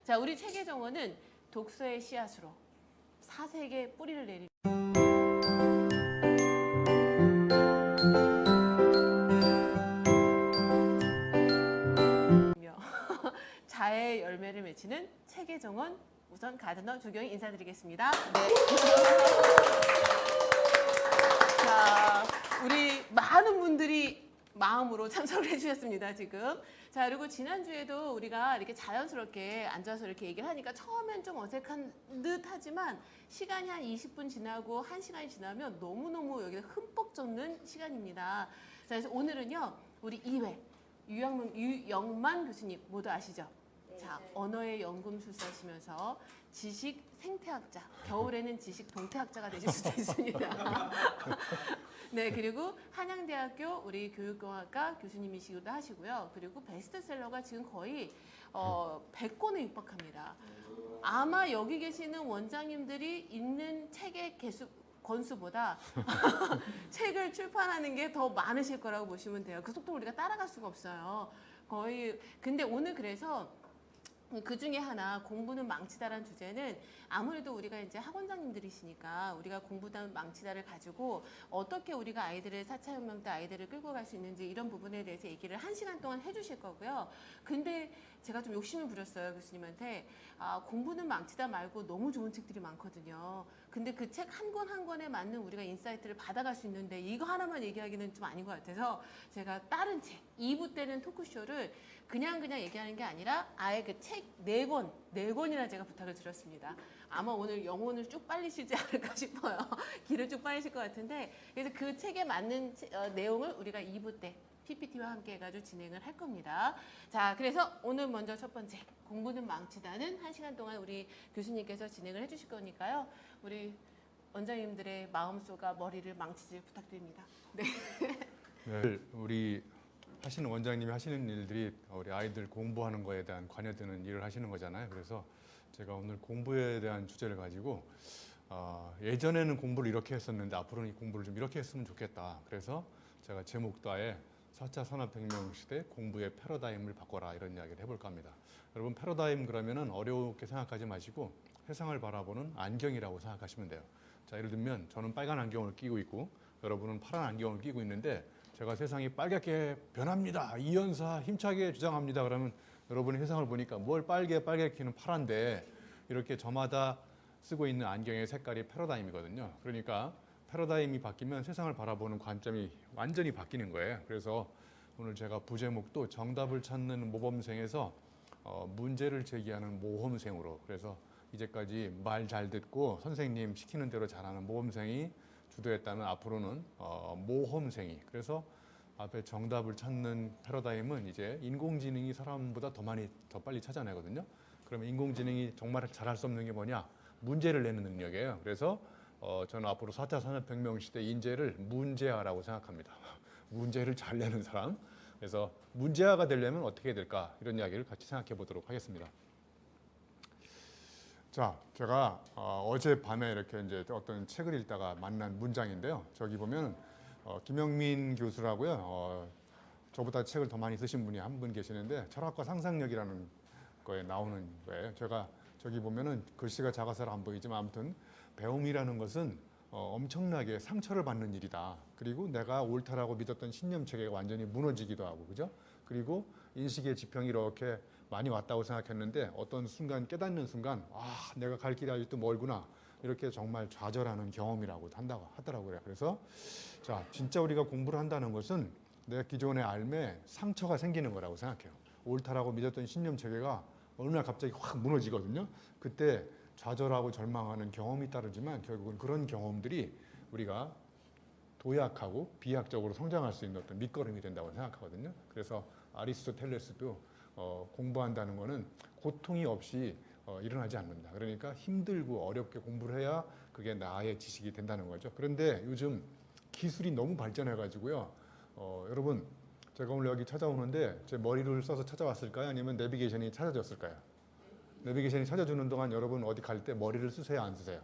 자, 우리 책의 정원은 독서의 씨앗으로 사색의 뿌리를 내리며 자의 열매를 맺히는 책의 정원, 우선 가드너 조경희 인사드리겠습니다. 네. 자, 우리 많은 분들이 마음으로 참석을 해주셨습니다, 지금. 자, 그리고 지난주에도 우리가 이렇게 자연스럽게 앉아서 이렇게 얘기를 하니까 처음엔 좀 어색한 듯 하지만 시간이 한 20분 지나고 1시간이 지나면 너무너무 여기에 흠뻑 젖는 시간입니다. 자, 그래서 오늘은요, 우리 2회 유영만 교수님 모두 아시죠? 자, 언어의 연금술사시면서 지식 생태학자, 겨울에는 지식 동태학자가 되실 수도 있습니다. 네, 그리고 한양대학교 우리 교육공학과 교수님이시기도 하시고요. 그리고 베스트셀러가 지금 거의 100권에 육박합니다. 아마 여기 계시는 원장님들이 읽는 책의 권수보다 책을 출판하는 게 더 많으실 거라고 보시면 돼요. 그 속도 우리가 따라갈 수가 없어요. 거의. 근데 오늘 그래서 그 중에 하나 공부는 망치다라는 주제는 아무래도 우리가 이제 학원장님들이시니까 우리가 공부는 망치다를 가지고 어떻게 우리가 아이들을 4차 혁명 때 아이들을 끌고 갈 수 있는지 이런 부분에 대해서 얘기를 1시간 동안 해주실 거고요. 근데 제가 좀 욕심을 부렸어요, 교수님한테. 공부는 망치다 말고 너무 좋은 책들이 많거든요. 근데 그 책 한 권 한 권에 맞는 우리가 인사이트를 받아갈 수 있는데 이거 하나만 얘기하기는 좀 아닌 것 같아서 제가 다른 책, 2부 때는 토크쇼를 그냥 얘기하는 게 아니라 아예 그 책 4권이나 제가 부탁을 드렸습니다. 아마 오늘 영혼을 쭉 빨리시지 않을까 싶어요. 길을 쭉 빨리실 것 같은데 그래서 그 책에 맞는 내용을 우리가 2부 때 PPT와 함께 해가지고 진행을 할 겁니다. 자, 그래서 오늘 먼저 첫 번째 공부는 망치다는 1시간 동안 우리 교수님께서 진행을 해주실 거니까요. 우리 원장님들의 마음속과 머리를 망치질 부탁드립니다. 네. 네, 우리 하시는 원장님이 하시는 일들이 우리 아이들 공부하는 거에 대한 관여되는 일을 하시는 거잖아요. 그래서 제가 오늘 공부에 대한 주제를 가지고 예전에는 공부를 이렇게 했었는데 앞으로는 이 공부를 좀 이렇게 했으면 좋겠다. 그래서 제가 제목도 아예 4차 산업혁명 시대 공부의 패러다임을 바꿔라 이런 이야기를 해볼까 합니다. 여러분 패러다임 그러면은 어렵게 생각하지 마시고 세상을 바라보는 안경이라고 생각하시면 돼요. 자, 예를 들면 저는 빨간 안경을 끼고 있고 여러분은 파란 안경을 끼고 있는데 제가 세상이 빨갛게 변합니다. 이연사 힘차게 주장합니다. 그러면 여러분이 세상을 보니까 뭘 빨갛게 키는 파란데 이렇게 저마다 쓰고 있는 안경의 색깔이 패러다임이거든요. 그러니까 패러다임이 바뀌면 세상을 바라보는 관점이 완전히 바뀌는 거예요. 그래서 오늘 제가 부제목도 정답을 찾는 모범생에서 문제를 제기하는 모험생으로 그래서 이제까지 말 잘 듣고 선생님 시키는 대로 잘하는 모범생이 주도했다면 앞으로는 모험생이 그래서 앞에 정답을 찾는 패러다임은 이제 인공지능이 사람보다 더 빨리 찾아내거든요. 그러면 인공지능이 정말 잘할 수 없는 게 뭐냐? 문제를 내는 능력이에요. 그래서 저는 앞으로 4차 산업혁명 시대 인재를 문제아라고 생각합니다. 문제를 잘 내는 사람. 그래서 문제아가 되려면 어떻게 해야 될까? 이런 이야기를 같이 생각해 보도록 하겠습니다. 자, 제가 어젯밤에 이렇게 이제 어떤 책을 읽다가 만난 문장인데요. 저기 보면 김영민 교수라고요. 저보다 책을 더 많이 쓰신 분이 한 분 계시는데 철학과 상상력이라는 거에 나오는 거예요. 제가 저기 보면은 글씨가 작아서 안 보이지만 아무튼 배움이라는 것은 엄청나게 상처를 받는 일이다. 그리고 내가 옳다라고 믿었던 신념 체계가 완전히 무너지기도 하고, 그죠? 그리고 인식의 지평이 이렇게 많이 왔다고 생각했는데 어떤 순간 깨닫는 순간 내가 갈 길이 아직도 멀구나 이렇게 정말 좌절하는 경험이라고 한다고 하더라고요. 그래서 자, 진짜 우리가 공부를 한다는 것은 내 기존의 삶에 상처가 생기는 거라고 생각해요. 옳다라고 믿었던 신념 체계가 어느 날 갑자기 확 무너지거든요. 그때 좌절하고 절망하는 경험이 따르지만 결국은 그런 경험들이 우리가 도약하고 비약적으로 성장할 수 있는 어떤 밑거름이 된다고 생각하거든요. 그래서 아리스토텔레스도 공부한다는 것은 고통이 없이 일어나지 않는다. 그러니까 힘들고 어렵게 공부를 해야 그게 나의 지식이 된다는 거죠. 그런데 요즘 기술이 너무 발전해가지고요. 여러분 제가 오늘 여기 찾아오는데 제 머리를 써서 찾아왔을까요? 아니면 내비게이션이 찾아줬을까요? 내비게이션이 찾아주는 동안 여러분 어디 갈 때 머리를 쓰세요? 안 쓰세요?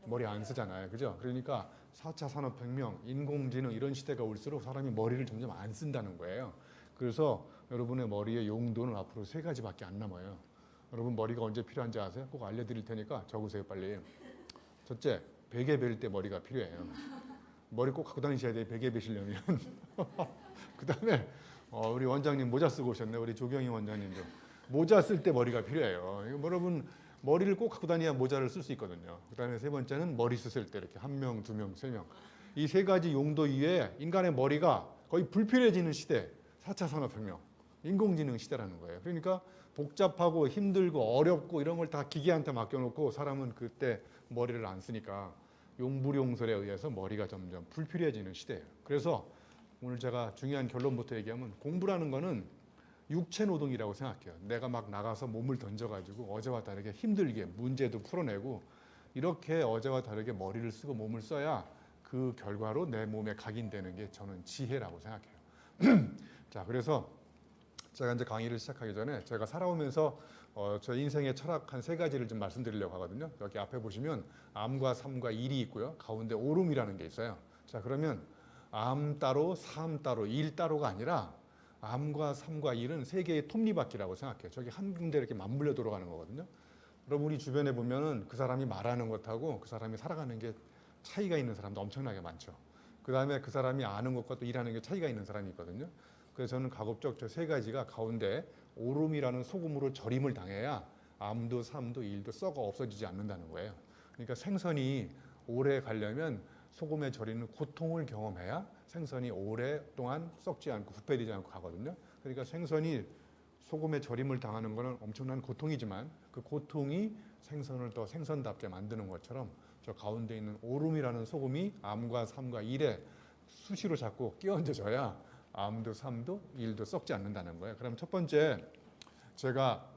머리 안 쓰잖아요. 그죠? 그러니까 4차 산업혁명, 인공지능 이런 시대가 올수록 사람이 머리를 점점 안 쓴다는 거예요. 그래서 여러분의 머리의 용도는 앞으로 세 가지밖에 안 남아요. 여러분 머리가 언제 필요한지 아세요? 꼭 알려드릴 테니까 적으세요 빨리. 첫째, 베개 베일 때 머리가 필요해요. 머리 꼭 갖고 다니셔야 돼요. 베개 베시려면. 그 다음에 우리 원장님 모자 쓰고 오셨네. 우리 조경희 원장님도. 모자 쓸 때 머리가 필요해요. 이거 여러분 머리를 꼭 갖고 다녀야 모자를 쓸 수 있거든요. 그 다음에 세 번째는 머리 쓰실 때 이렇게 한 명, 두 명, 세 명. 이 세 가지 용도 이외에 인간의 머리가 거의 불필요해지는 시대. 4차 산업혁명. 인공지능 시대라는 거예요. 그러니까 복잡하고 힘들고 어렵고 이런 걸 다 기계한테 맡겨놓고 사람은 그때 머리를 안 쓰니까 용불용설에 의해서 머리가 점점 불필요해지는 시대예요. 그래서 오늘 제가 중요한 결론부터 얘기하면 공부라는 거는 육체 노동이라고 생각해요. 내가 막 나가서 몸을 던져가지고 어제와 다르게 힘들게 문제도 풀어내고 이렇게 어제와 다르게 머리를 쓰고 몸을 써야 그 결과로 내 몸에 각인되는 게 저는 지혜라고 생각해요. 자, 그래서 제가 이제 강의를 시작하기 전에 제가 살아오면서 저 인생의 철학 한 세 가지를 좀 말씀드리려고 하거든요. 여기 앞에 보시면 암과 삶과 일이 있고요. 가운데 오름이라는 게 있어요. 자, 그러면 암 따로, 삶 따로, 일 따로가 아니라 암과 삶과 일은 세 개의 톱니바퀴라고 생각해요. 저기 한 군데 이렇게 맞물려 돌아가는 거거든요. 여러분 우리 주변에 보면은 그 사람이 말하는 것하고 그 사람이 살아가는 게 차이가 있는 사람도 엄청나게 많죠. 그 다음에 그 사람이 아는 것과 또 일하는 게 차이가 있는 사람이 있거든요. 그래서 저는 가급적 저 세 가지가 가운데 오름이라는 소금으로 절임을 당해야 암도 삶도 일도 썩어 없어지지 않는다는 거예요. 그러니까 생선이 오래 가려면 소금에 절이는 고통을 경험해야 생선이 오랫동안 썩지 않고 부패되지 않고 가거든요. 그러니까 생선이 소금에 절임을 당하는 것은 엄청난 고통이지만 그 고통이 생선을 더 생선답게 만드는 것처럼 저 가운데 있는 오름이라는 소금이 암과 삶과 일에 수시로 자꾸 끼얹어져야 암도 삶도 일도 썩지 않는다는 거예요. 그럼 첫 번째 제가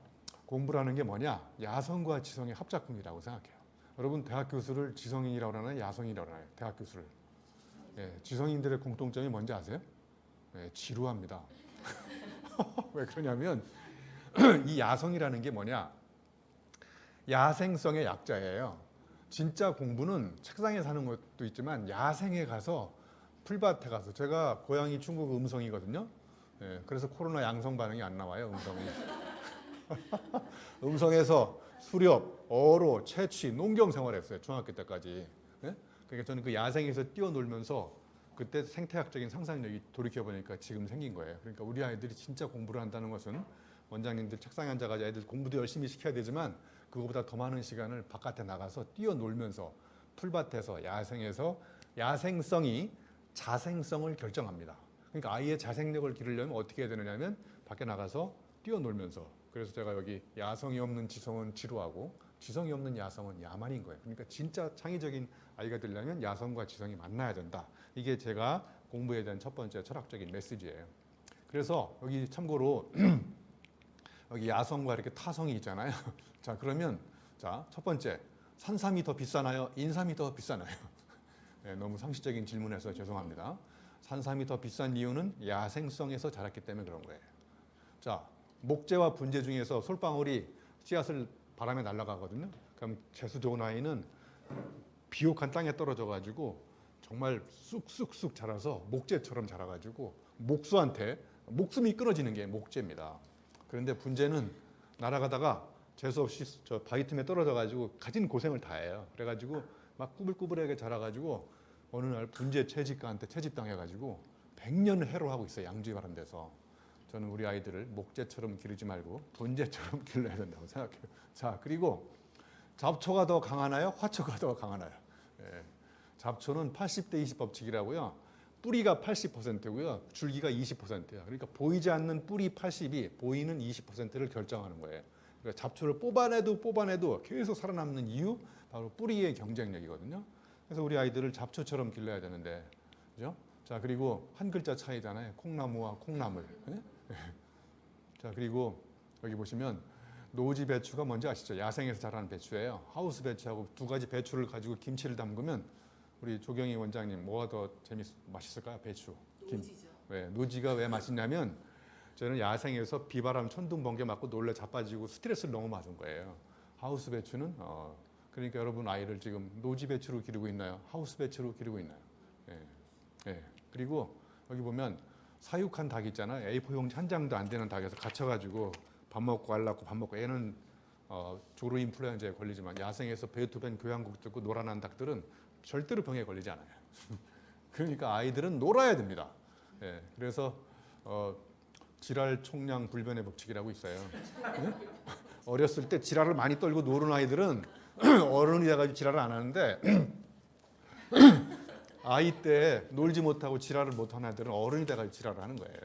공부라는 게 뭐냐? 야성과 지성의 합작품이라고 생각해요. 여러분 대학 교수를 지성인이라고 하나요? 야성인이라고 하나요? 대학 교수를. 예, 지성인들의 공통점이 뭔지 아세요? 예, 지루합니다. 왜 그러냐면 이 야성이라는 게 뭐냐? 야생성의 약자예요. 진짜 공부는 책상에 사는 것도 있지만 야생에 가서 풀밭에 가서 제가 고향이 중국 음성이거든요. 예, 그래서 코로나 양성 반응이 안 나와요. 음성이. 음성에서 수렵, 어로, 채취, 농경 생활했어요. 중학교 때까지. 예? 그러니까 저는 그 야생에서 뛰어놀면서 그때 생태학적인 상상력이 돌이켜보니까 지금 생긴 거예요. 그러니까 우리 아이들이 진짜 공부를 한다는 것은 원장님들 책상에 앉아가지고 애들 공부도 열심히 시켜야 되지만 그거보다 더 많은 시간을 바깥에 나가서 뛰어놀면서 풀밭에서 야생에서 야생성이 자생성을 결정합니다. 그러니까 아이의 자생력을 기르려면 어떻게 해야 되느냐면 밖에 나가서 뛰어놀면서 그래서 제가 여기 야성이 없는 지성은 지루하고 지성이 없는 야성은 야만인 거예요. 그러니까 진짜 창의적인 아이가 되려면 야성과 지성이 만나야 된다. 이게 제가 공부에 대한 첫 번째 철학적인 메시지예요. 그래서 여기 참고로 여기 야성과 이렇게 타성이 있잖아요. 자, 그러면 자, 첫 번째 산삼이 더 비싸나요? 인삼이 더 비싸나요? 네, 너무 상식적인 질문해서 죄송합니다. 산삼이 더 비싼 이유는 야생성에서 자랐기 때문에 그런 거예요. 자, 목재와 분재 중에서 솔방울이 씨앗을 바람에 날아가거든요. 그럼 재수 좋은 아이는 비옥한 땅에 떨어져 가지고 정말 쑥쑥쑥 자라서 목재처럼 자라가지고 목수한테 목숨이 끊어지는 게 목재입니다. 그런데 분재는 날아가다가 재수 없이 저 바위 틈에 떨어져 가지고 가진 고생을 다 해요. 그래가지고 막 꾸불꾸불하게 자라가지고 어느 날 분재 채집가한테 채집당해가지고 100년을 해로하고 있어요. 양주에 바른 데서. 저는 우리 아이들을 목재처럼 기르지 말고 분재처럼 길러야 된다고 생각해요. 자, 그리고 잡초가 더 강하나요? 화초가 더 강하나요? 예. 잡초는 80대 20 법칙이라고요. 뿌리가 80%고요. 줄기가 20%예요. 그러니까 보이지 않는 뿌리 80이 보이는 20%를 결정하는 거예요. 그러니까 잡초를 뽑아내도 계속 살아남는 이유 바로 뿌리의 경쟁력이거든요. 그래서 우리 아이들을 잡초처럼 길러야 되는데, 그죠? 자, 그리고 한 글자 차이잖아요. 콩나무와 콩나물. 예? 자, 그리고 여기 보시면 노지 배추가 뭔지 아시죠? 야생에서 자라는 배추예요. 하우스 배추하고 두 가지 배추를 가지고 김치를 담그면 우리 조경희 원장님 뭐가 더 맛있을까요? 배추. 노지죠. 왜? 노지가 왜 맛있냐면 저는 야생에서 비바람 천둥 번개 맞고 놀래 자빠지고 스트레스를 너무 받은 거예요. 하우스 배추는 그러니까 여러분 아이를 지금 노지 배추로 기르고 있나요? 하우스 배추로 기르고 있나요? 예. 예. 그리고 여기 보면 사육한 닭 있잖아요. A4용지 한 장도 안 되는 닭에서 갇혀가지고 밥 먹고 갈라고 밥 먹고 애는 조루 인플루엔자에 걸리지만 야생에서 베토벤 교향곡 듣고 놀아난 닭들은 절대로 병에 걸리지 않아요. 그러니까 아이들은 놀아야 됩니다. 예. 그래서 지랄 총량 불변의 법칙이라고 있어요. 예? 어렸을 때 지랄을 많이 떨고 노는 아이들은 어른이 돼가지고 지랄을 안 하는데 아이 때 놀지 못하고 지랄을 못하는 아이들은 어른이 돼가지고 지랄을 하는 거예요.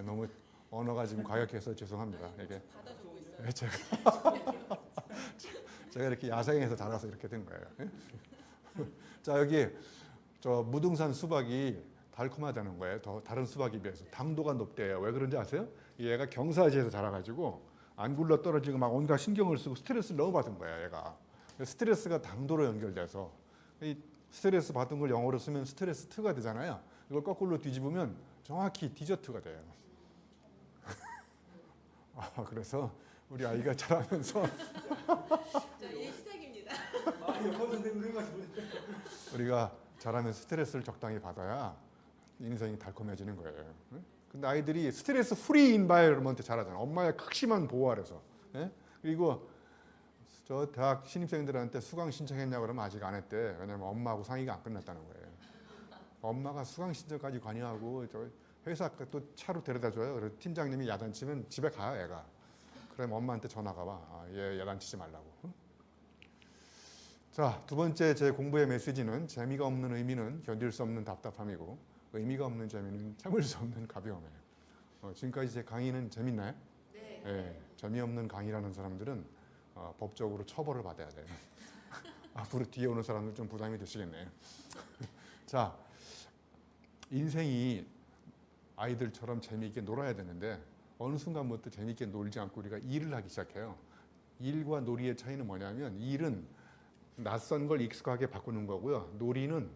너무 언어가 지금 과격해서 죄송합니다. 이게 제가 이렇게 야생에서 자라서 이렇게 된 거예요. 자, 여기 저 무등산 수박이 달콤하다는 거예요. 더 다른 수박에 비해서 당도가 높대요. 왜 그런지 아세요? 얘가 경사지에서 자라가지고 안 굴러 떨어지고 막 온갖 신경을 쓰고 스트레스를 너무 받은 거야, 얘가. 스트레스가 당도로 연결돼서 이 스트레스 받은 걸 영어로 쓰면 스트레스 트가 되잖아요. 이걸 거꾸로 뒤집으면 정확히 디저트가 돼요. 그래서 우리 아이가 자라면서 자, 이 시작입니다. 우리가 자라면서 스트레스를 적당히 받아야 인생이 달콤해지는 거예요. 근데 아이들이 스트레스 프리 인바이러먼트 자라잖아. 엄마의 극심한 보호 아래서. 예? 그리고 저 대학 신입생들한테 수강 신청했냐고 그러면 아직 안 했대. 왜냐면 엄마하고 상의가 안 끝났다는 거예요. 엄마가 수강 신청까지 관여하고 저 회사 또 차로 데려다 줘요. 그래서 팀장님이 야단치면 집에 가요, 애가. 그럼 엄마한테 전화가 와. 얘 야단치지 말라고. 자, 두 번째 제 공부의 메시지는 재미가 없는 의미는 견딜 수 없는 답답함이고 의미가 없는 재미는 참을 수 없는 가벼움이에요. 지금까지 제 강의는 재밌나요? 네. 네. 재미없는 강의라는 사람들은 법적으로 처벌을 받아야 돼요. 앞으로 뒤에 오는 사람들 좀 부담이 되시겠네요. 자, 인생이 아이들처럼 재미있게 놀아야 되는데 어느 순간부터 재미있게 놀지 않고 우리가 일을 하기 시작해요. 일과 놀이의 차이는 뭐냐면 일은 낯선 걸 익숙하게 바꾸는 거고요. 놀이는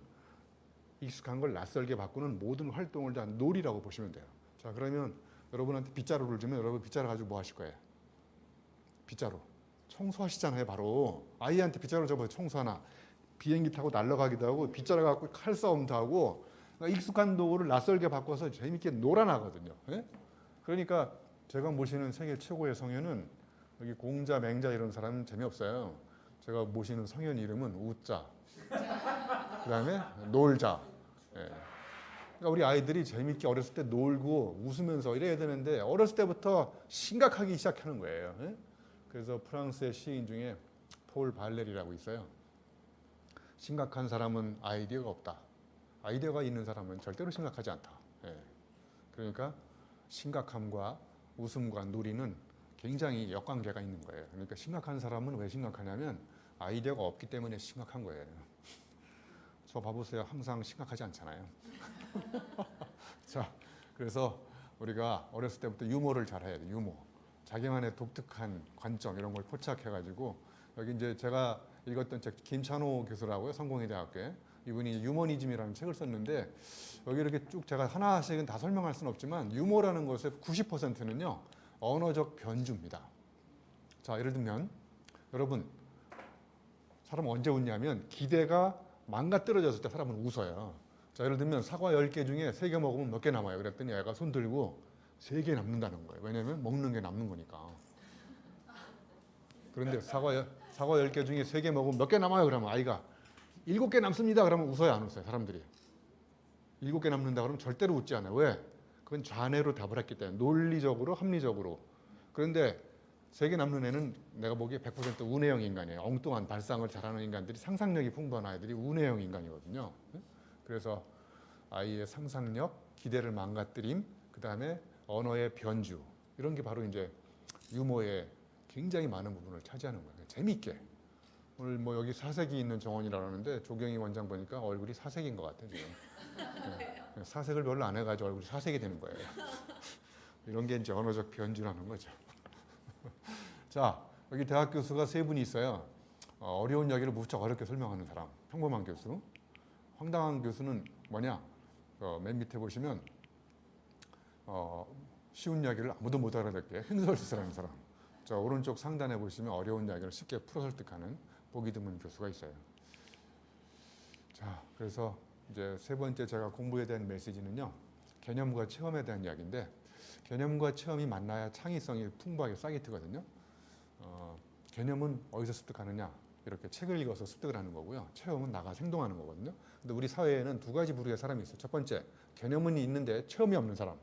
익숙한 걸 낯설게 바꾸는 모든 활동을 다 놀이라고 보시면 돼요. 자, 그러면 여러분한테 빗자루를 주면 여러분 빗자루 가지고 뭐 하실 거예요? 빗자루. 청소하시잖아요, 바로. 아이한테 빗자루 줘봐서 청소하나. 비행기 타고 날아가기도 하고 빗자루 갖고 칼싸움도 하고 익숙한 도구를 낯설게 바꿔서 재밌게 놀아나거든요. 예? 그러니까 제가 모시는 세계 최고의 성현은 여기 공자, 맹자 이런 사람은 재미없어요. 제가 모시는 성현 이름은 우자, 그 다음에 놀자. 예. 그러니까 우리 아이들이 재밌게 어렸을 때 놀고 웃으면서 이래야 되는데 어렸을 때부터 심각하기 시작하는 거예요. 예? 그래서 프랑스의 시인 중에 폴 발레리라고 있어요. 심각한 사람은 아이디어가 없다. 아이디어가 있는 사람은 절대로 심각하지 않다. 예. 그러니까 심각함과 웃음과 놀이는 굉장히 역관계가 있는 거예요. 그러니까 심각한 사람은 왜 심각하냐면 아이디어가 없기 때문에 심각한 거예요. 저 봐보세요. 항상 심각하지 않잖아요. 자, 그래서 우리가 어렸을 때부터 유머를 잘 해야 돼. 유머. 자기만의 독특한 관점 이런 걸 포착해가지고 여기 이제 제가 읽었던 책 김찬호 교수라고요. 성공회대학교에. 이분이 유머니즘이라는 책을 썼는데 여기 이렇게 쭉 제가 하나씩은 다 설명할 수는 없지만 유머라는 것의 90%는요. 언어적 변주입니다. 자, 예를 들면 여러분 사람 언제 웃냐면 기대가 망가뜨려졌을 때 사람은 웃어요. 자, 예를 들면 사과 10개 중에 3개 먹으면 몇 개 남아요. 그랬더니 애가 손 들고 3개 남는다는 거예요. 왜냐면 먹는 게 남는 거니까. 그런데 사과 10개 중에 3개 먹으면 몇 개 남아요. 그러면 아이가 7개 남습니다. 그러면 웃어요, 안 웃어요? 사람들이. 7개 남는다 그러면 절대로 웃지 않아요. 왜? 그건 좌뇌로 답을 했기 때문에 논리적으로 합리적으로. 그런데 3개 남는 애는 내가 보기에 100% 운해형 인간이에요. 엉뚱한 발상을 잘하는 인간들이 상상력이 풍부한 아이들이 운해형 인간이거든요. 그래서 아이의 상상력, 기대를 망가뜨림, 그 다음에 언어의 변주 이런 게 바로 이제 유머의 굉장히 많은 부분을 차지하는 거예요. 재미있게. 오늘 뭐 여기 사색이 있는 정원이라고 하는데 조경희 원장 보니까 얼굴이 사색인 것 같아요 지금. 네. 사색을 별로 안 해가지고 얼굴이 사색이 되는 거예요. 이런 게 이제 언어적 변주라는 거죠. 자, 여기 대학 교수가 3분이 있어요. 어려운 이야기를 무척 어렵게 설명하는 사람, 평범한 교수. 황당한 교수는 뭐냐? 맨 밑에 보시면 쉬운 이야기를 아무도 못 알아듣게 횡설수설하는 사람. 저 오른쪽 상단에 보시면 어려운 이야기를 쉽게 풀어 설득하는 보기 드문 교수가 있어요. 자, 그래서 이제 세 번째 제가 공부에 대한 메시지는요. 개념과 체험에 대한 이야기인데 개념과 체험이 만나야 창의성이 풍부하게 싹이 트거든요. 개념은 어디서 습득하느냐? 이렇게 책을 읽어서 습득을 하는 거고요. 체험은 나가 행동하는 거거든요. 근데 우리 사회에는 두 가지 부류의 사람이 있어요. 첫 번째, 개념은 있는데 체험이 없는 사람.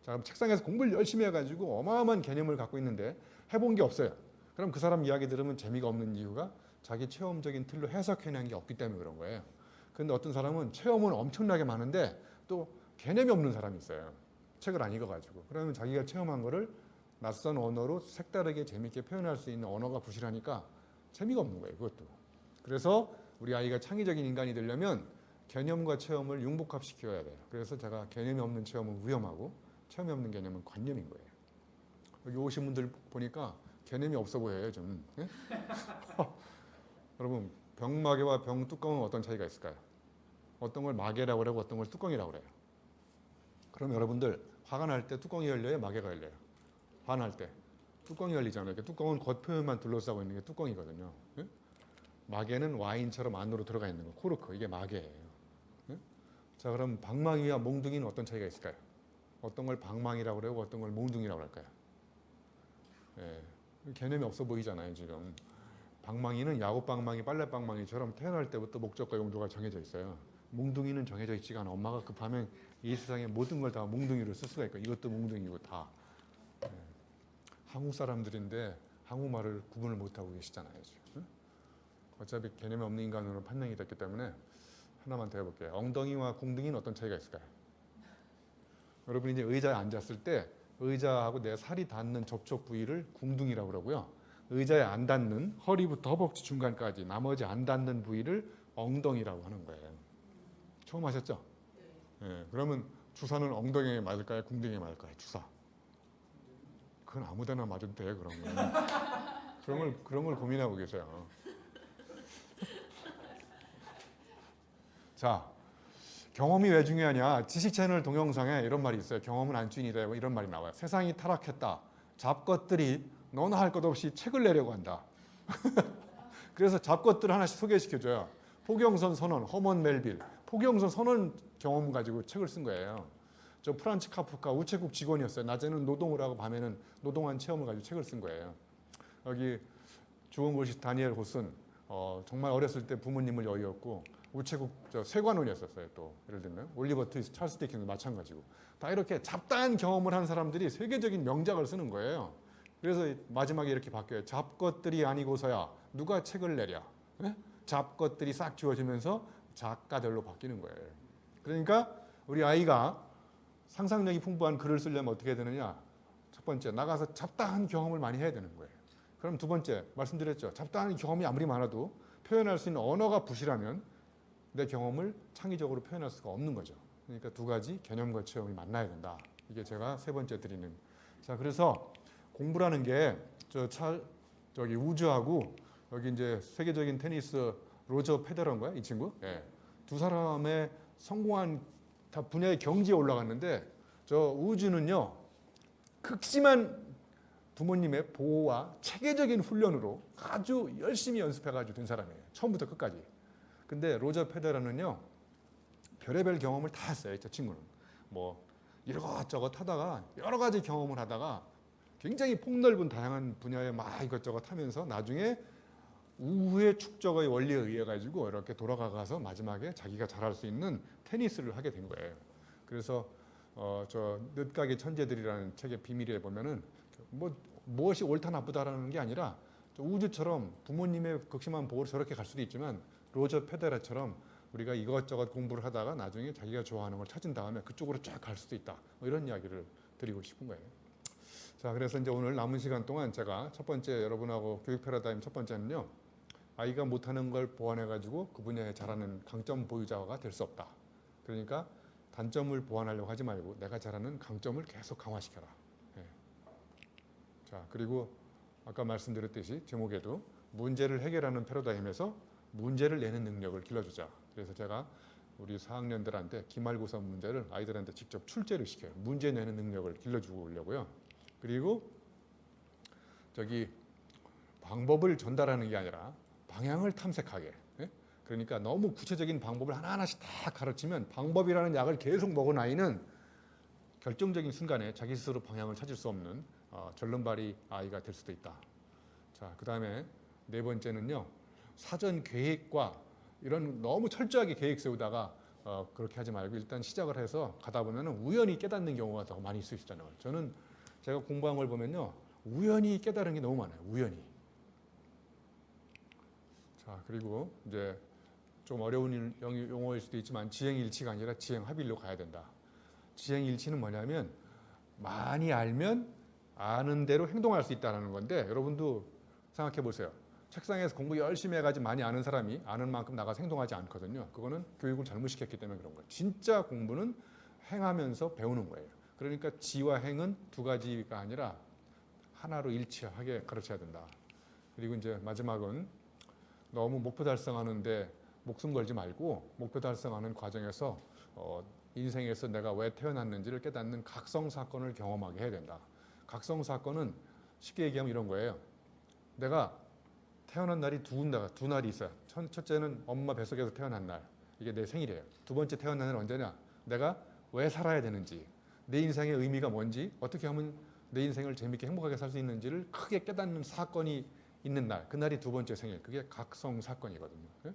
자, 그럼 책상에서 공부를 열심히 해가지고 어마어마한 개념을 갖고 있는데 해본 게 없어요. 그럼 그 사람 이야기 들으면 재미가 없는 이유가 자기 체험적인 틀로 해석해낸 게 없기 때문에 그런 거예요. 근데 어떤 사람은 체험은 엄청나게 많은데 또 개념이 없는 사람이 있어요. 책을 안 읽어가지고. 그러면 자기가 체험한 거를 낯선 언어로 색다르게 재밌게 표현할 수 있는 언어가 부실하니까 재미가 없는 거예요. 그것도. 그래서 우리 아이가 창의적인 인간이 되려면 개념과 체험을 융복합시켜야 돼요. 그래서 제가 개념이 없는 체험은 위험하고 체험이 없는 개념은 관념인 거예요. 여기 오신 분들 보니까 개념이 없어 보여요, 좀. 예? 여러분, 병마개와 병뚜껑은 어떤 차이가 있을까요? 어떤 걸 마개라고 그러고 어떤 걸 뚜껑이라고 그래요. 그럼 여러분들 화가 날 때 뚜껑이 열려요? 마개가 열려요? 화날 때 뚜껑이 열리잖아요. 이렇게 뚜껑은 겉표면만 둘러싸고 있는 게 뚜껑이거든요. 예? 마개는 와인처럼 안으로 들어가 있는 거, 코르크. 이게 마개예요. 예? 자, 그럼 방망이와 몽둥이는 어떤 차이가 있을까요? 어떤 걸 방망이라고 그러고 어떤 걸 몽둥이라고 할까요? 예, 개념이 없어 보이잖아요, 지금. 방망이는 야구방망이, 빨래방망이처럼 태어날 때부터 목적과 용도가 정해져 있어요. 몽둥이는 정해져 있지가 않아. 엄마가 급하면 이 세상의 모든 걸 다 몽둥이로 쓸 수가 있고 이것도 몽둥이고 다. 예. 한국 사람들인데 한국말을 구분을 못하고 계시잖아요, 지금. 응? 어차피 개념이 없는 인간으로 판명이 됐기 때문에 하나만 더 해볼게요. 엉덩이와 궁둥이는 어떤 차이가 있을까요? 여러분이 이제 의자에 앉았을 때 의자하고 내 살이 닿는 접촉 부위를 궁둥이라고 그러고요. 의자에 안 닿는 허리부터 허벅지 중간까지 나머지 안 닿는 부위를 엉덩이라고 하는 거예요. 처음 하셨죠? 예, 그러면 주사는 엉덩이에 맞을까요? 궁둥이에 맞을까요? 주사. 그건 아무데나 맞아도 돼, 그런 거. 그런 걸 고민하고 계세요. 자, 경험이 왜 중요하냐? 지식 채널 동영상에 이런 말이 있어요. 경험은 안주인이다. 이런 말이 나와요. 세상이 타락했다. 잡것들이 너나 할 것 없이 책을 내려고 한다. 그래서 잡것들 하나씩 소개시켜줘요. 포경선 선언, 허먼 멜빌. 포경선 선언 경험 가지고 책을 쓴 거예요. 저 프란츠 카프카 우체국 직원이었어요. 낮에는 노동을 하고 밤에는 노동한 체험을 가지고 책을 쓴 거예요. 여기 주원 고시 다니엘 호슨 정말 어렸을 때 부모님을 여의었고 우체국 세관원이었어요. 또 예를 들면 올리버 트위스트, 찰스 디킨도 마찬가지고 다 이렇게 잡다한 경험을 한 사람들이 세계적인 명작을 쓰는 거예요. 그래서 마지막에 이렇게 바뀌어요. 잡것들이 아니고서야 누가 책을 내랴. 네? 잡것들이 싹 지워지면서 작가들로 바뀌는 거예요. 그러니까 우리 아이가 상상력이 풍부한 글을 쓰려면 어떻게 해야 되느냐. 첫 번째, 나가서 잡다한 경험을 많이 해야 되는 거예요. 그럼 두 번째, 말씀드렸죠. 잡다한 경험이 아무리 많아도 표현할 수 있는 언어가 부실하면 내 경험을 창의적으로 표현할 수가 없는 거죠. 그러니까 두 가지 개념과 체험이 만나야 된다. 이게 제가 세 번째 드리는. 자, 그래서 공부라는 게 저기 우주하고 여기 이제 세계적인 테니스 로저 페더러인가요? 이 친구? 예. 두 사람의 성공한 다 분야의 경지에 올라갔는데 저 우주는요 극심한 부모님의 보호와 체계적인 훈련으로 아주 열심히 연습해가지고 된 사람이에요. 처음부터 끝까지. 근데 로저 페더러는요 별의별 경험을 다 했어요. 저 친구는 뭐 이것저것 하다가 여러 가지 경험을 하다가 굉장히 폭넓은 다양한 분야에 막 이것저것 하면서 나중에 우후의 축적의 원리에 의해 가지고 이렇게 돌아가서 마지막에 자기가 잘할 수 있는 테니스를 하게 된 거예요. 그래서 저 늦가기 천재들이라는 책의 비밀에 보면은 무엇이 옳다 나쁘다라는 게 아니라 우주처럼 부모님의 극심한 보호를 저렇게 갈 수도 있지만 로저 페데러처럼 우리가 이것저것 공부를 하다가 나중에 자기가 좋아하는 걸 찾은 다음에 그쪽으로 쫙 갈 수도 있다. 이런 이야기를 드리고 싶은 거예요. 자, 그래서 이제 오늘 남은 시간 동안 제가 첫 번째 여러분하고 교육 패러다임 첫 번째는요. 아이가 못하는 걸 보완해가지고 그 분야에 잘하는 강점 보유자가 될 수 없다. 그러니까 단점을 보완하려고 하지 말고 내가 잘하는 강점을 계속 강화시켜라. 예. 자, 그리고 아까 말씀드렸듯이 제목에도 문제를 해결하는 패러다임에서 문제를 내는 능력을 길러주자. 그래서 제가 우리 4학년들한테 기말고사 문제를 아이들한테 직접 출제를 시켜요. 문제 내는 능력을 길러주고 오려고요. 그리고 저기 방법을 전달하는 게 아니라 방향을 탐색하게. 예? 그러니까 너무 구체적인 방법을 하나하나씩 다 가르치면 방법이라는 약을 계속 먹은 아이는 결정적인 순간에 자기 스스로 방향을 찾을 수 없는 절름발이 아이가 될 수도 있다. 자, 그 다음에 네 번째는요. 사전 계획과 이런 너무 철저하게 계획 세우다가 그렇게 하지 말고 일단 시작을 해서 가다 보면 우연히 깨닫는 경우가 더 많이 있을 수 있잖아요. 저는 제가 공부한 걸 보면요. 우연히 깨달은 게 너무 많아요. 우연히. 자, 그리고 이제 좀 어려운 용어일 수도 있지만 지행일치가 아니라 지행합일로 가야 된다. 지행일치는 뭐냐면 많이 알면 아는 대로 행동할 수 있다는 건데 여러분도 생각해 보세요. 책상에서 공부 열심히 해가지고 많이 아는 사람이 아는 만큼 나가서 행동하지 않거든요. 그거는 교육을 잘못 시켰기 때문에 그런 거예요. 진짜 공부는 행하면서 배우는 거예요. 그러니까 지와 행은 두 가지가 아니라 하나로 일치하게 가르쳐야 된다. 그리고 이제 마지막은 너무 목표 달성하는데 목숨 걸지 말고 목표 달성하는 과정에서 인생에서 내가 왜 태어났는지를 깨닫는 각성 사건을 경험하게 해야 된다. 각성 사건은 쉽게 얘기하면 이런 거예요. 내가 태어난 날이 두 날이 있어요. 첫째는 엄마 뱃속에서 태어난 날. 이게 내 생일이에요. 두 번째 태어난 날은 언제냐? 내가 왜 살아야 되는지, 내 인생의 의미가 뭔지, 어떻게 하면 내 인생을 재밌게 행복하게 살 수 있는지를 크게 깨닫는 사건이 있는 날. 그날이 두 번째 생일. 그게 각성 사건이거든요. 예?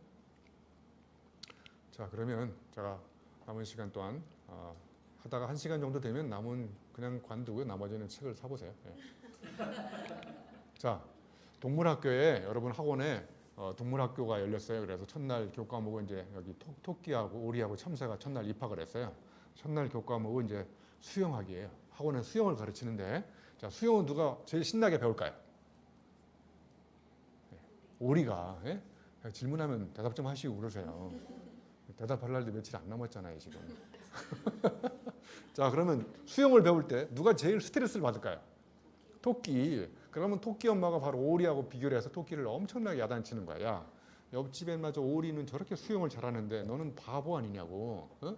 자, 그러면 제가 남은 시간 동안 하다가 1시간 정도 되면 남은 그냥 관두고요. 나머지는 책을 사보세요. 예. 자, 동물학교에 여러분 학원에 동물학교가 열렸어요. 그래서 첫날 교과목은 이제 여기 토끼하고 오리하고 참새가 첫날 입학을 했어요. 첫날 교과목은 이제 수영학이에요. 학원은 수영을 가르치는데 자, 수영은 누가 제일 신나게 배울까요? 오리가. 예? 질문하면 대답 좀 하시고 그러세요. 대답할 날도 며칠 안 남았잖아요 지금. 자, 그러면 수영을 배울 때 누가 제일 스트레스를 받을까요? 토끼. 그러면 토끼 엄마가 바로 오리하고 비교를 해서 토끼를 엄청나게 야단치는 거야. 야, 옆집에 오리는 저렇게 수영을 잘하는데 너는 바보 아니냐고. 어?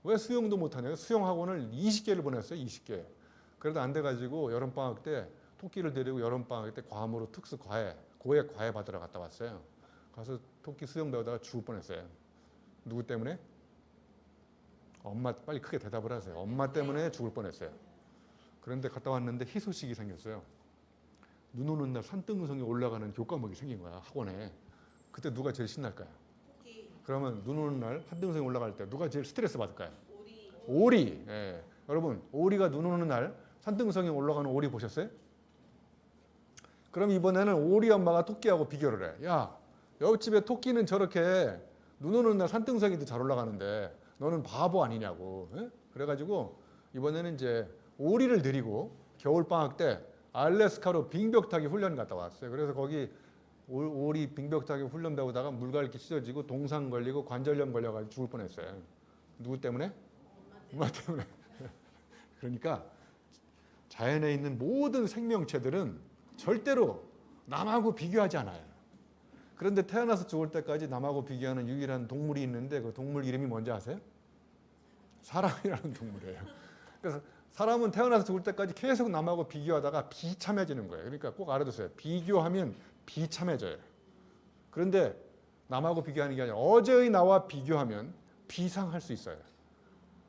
왜 수영도 못하냐? 수영학원을 20개를 보냈어요. 20개. 그래도 안 돼가지고 여름방학 때 토끼를 데리고 여름방학 때 괌으로 특수 과외, 고액 과외 받으러 갔다 왔어요. 가서 토끼 수영 배우다가 죽을 뻔했어요. 누구 때문에? 엄마, 빨리 크게 대답을 하세요. 엄마 때문에 죽을 뻔했어요. 그런데 갔다 왔는데 희소식이 생겼어요. 눈 오는 날 산등성이 올라가는 교과목이 생긴 거야, 학원에. 그때 누가 제일 신날까요? 그러면 눈 오는 날 산등성이 올라갈 때 누가 제일 스트레스 받을까요? 오리. 예. 여러분, 오리가 눈 오는 날 산등성이 올라가는 오리 보셨어요? 그럼 이번에는 오리 엄마가 토끼하고 비교를 해. 야, 옆집에 토끼는 저렇게 눈 오는 날 산등성이도 잘 올라가는데 너는 바보 아니냐고. 예? 그래가지고 이번에는 이제 오리를 데리고 겨울방학 때 알래스카로 빙벽타기 훈련 갔다 왔어요. 그래서 거기 오리 빙벽타기 훈련 배우다가 물갈기 찢어지고 동상 걸리고 관절염 걸려가지고 죽을 뻔했어요. 누구 때문에? 엄마 때문에. 그러니까 자연에 있는 모든 생명체들은 절대로 남하고 비교하지 않아요. 그런데 태어나서 죽을 때까지 남하고 비교하는 유일한 동물이 있는데 그 동물 이름이 뭔지 아세요? 사람이라는 동물이에요. 그래서 사람은 태어나서 죽을 때까지 계속 남하고 비교하다가 비참해지는 거예요. 그러니까 꼭 알아두세요. 비교하면 비참해져요. 그런데 남하고 비교하는 게 아니라 어제의 나와 비교하면 비상할 수 있어요.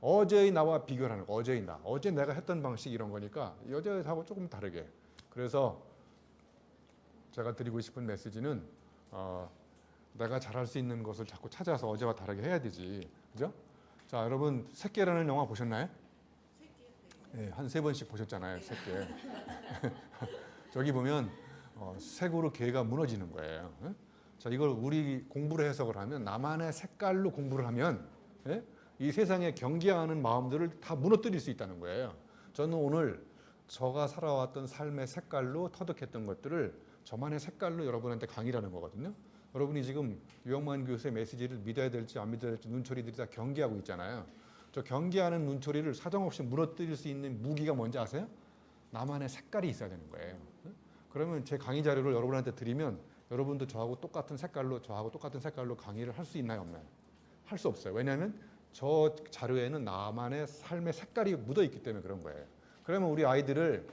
어제의 나와 비교를 하는 거. 어제의 나. 어제 내가 했던 방식이 이런 거니까 어제하고 조금 다르게. 그래서 제가 드리고 싶은 메시지는 내가 잘할 수 있는 것을 자꾸 찾아서 어제와 다르게 해야 되지. 그죠? 자, 여러분 새끼라는 영화 보셨나요? 네, 한 3번씩 보셨잖아요. 새끼. 저기 보면 색으로 개가 무너지는 거예요. 자, 이걸 우리 공부를 해석을 하면 나만의 색깔로 공부를 하면 이 세상에 경계하는 마음들을 다 무너뜨릴 수 있다는 거예요. 저는 오늘 저가 살아왔던 삶의 색깔로 터득했던 것들을 저만의 색깔로 여러분한테 강의를 하는 거거든요. 여러분이 지금 유영만 교수의 메시지를 믿어야 될지 안 믿어야 될지 눈초리들이 다 경계하고 있잖아요. 저 경계하는 눈초리를 사정없이 무너뜨릴 수 있는 무기가 뭔지 아세요? 나만의 색깔이 있어야 되는 거예요. 그러면 제 강의 자료를 여러분한테 드리면 여러분도 저하고 똑같은 색깔로 강의를 할 수 있나요, 없나요? 할 수 없어요. 왜냐하면 저 자료에는 나만의 삶의 색깔이 묻어 있기 때문에 그런 거예요. 그러면 우리 아이들을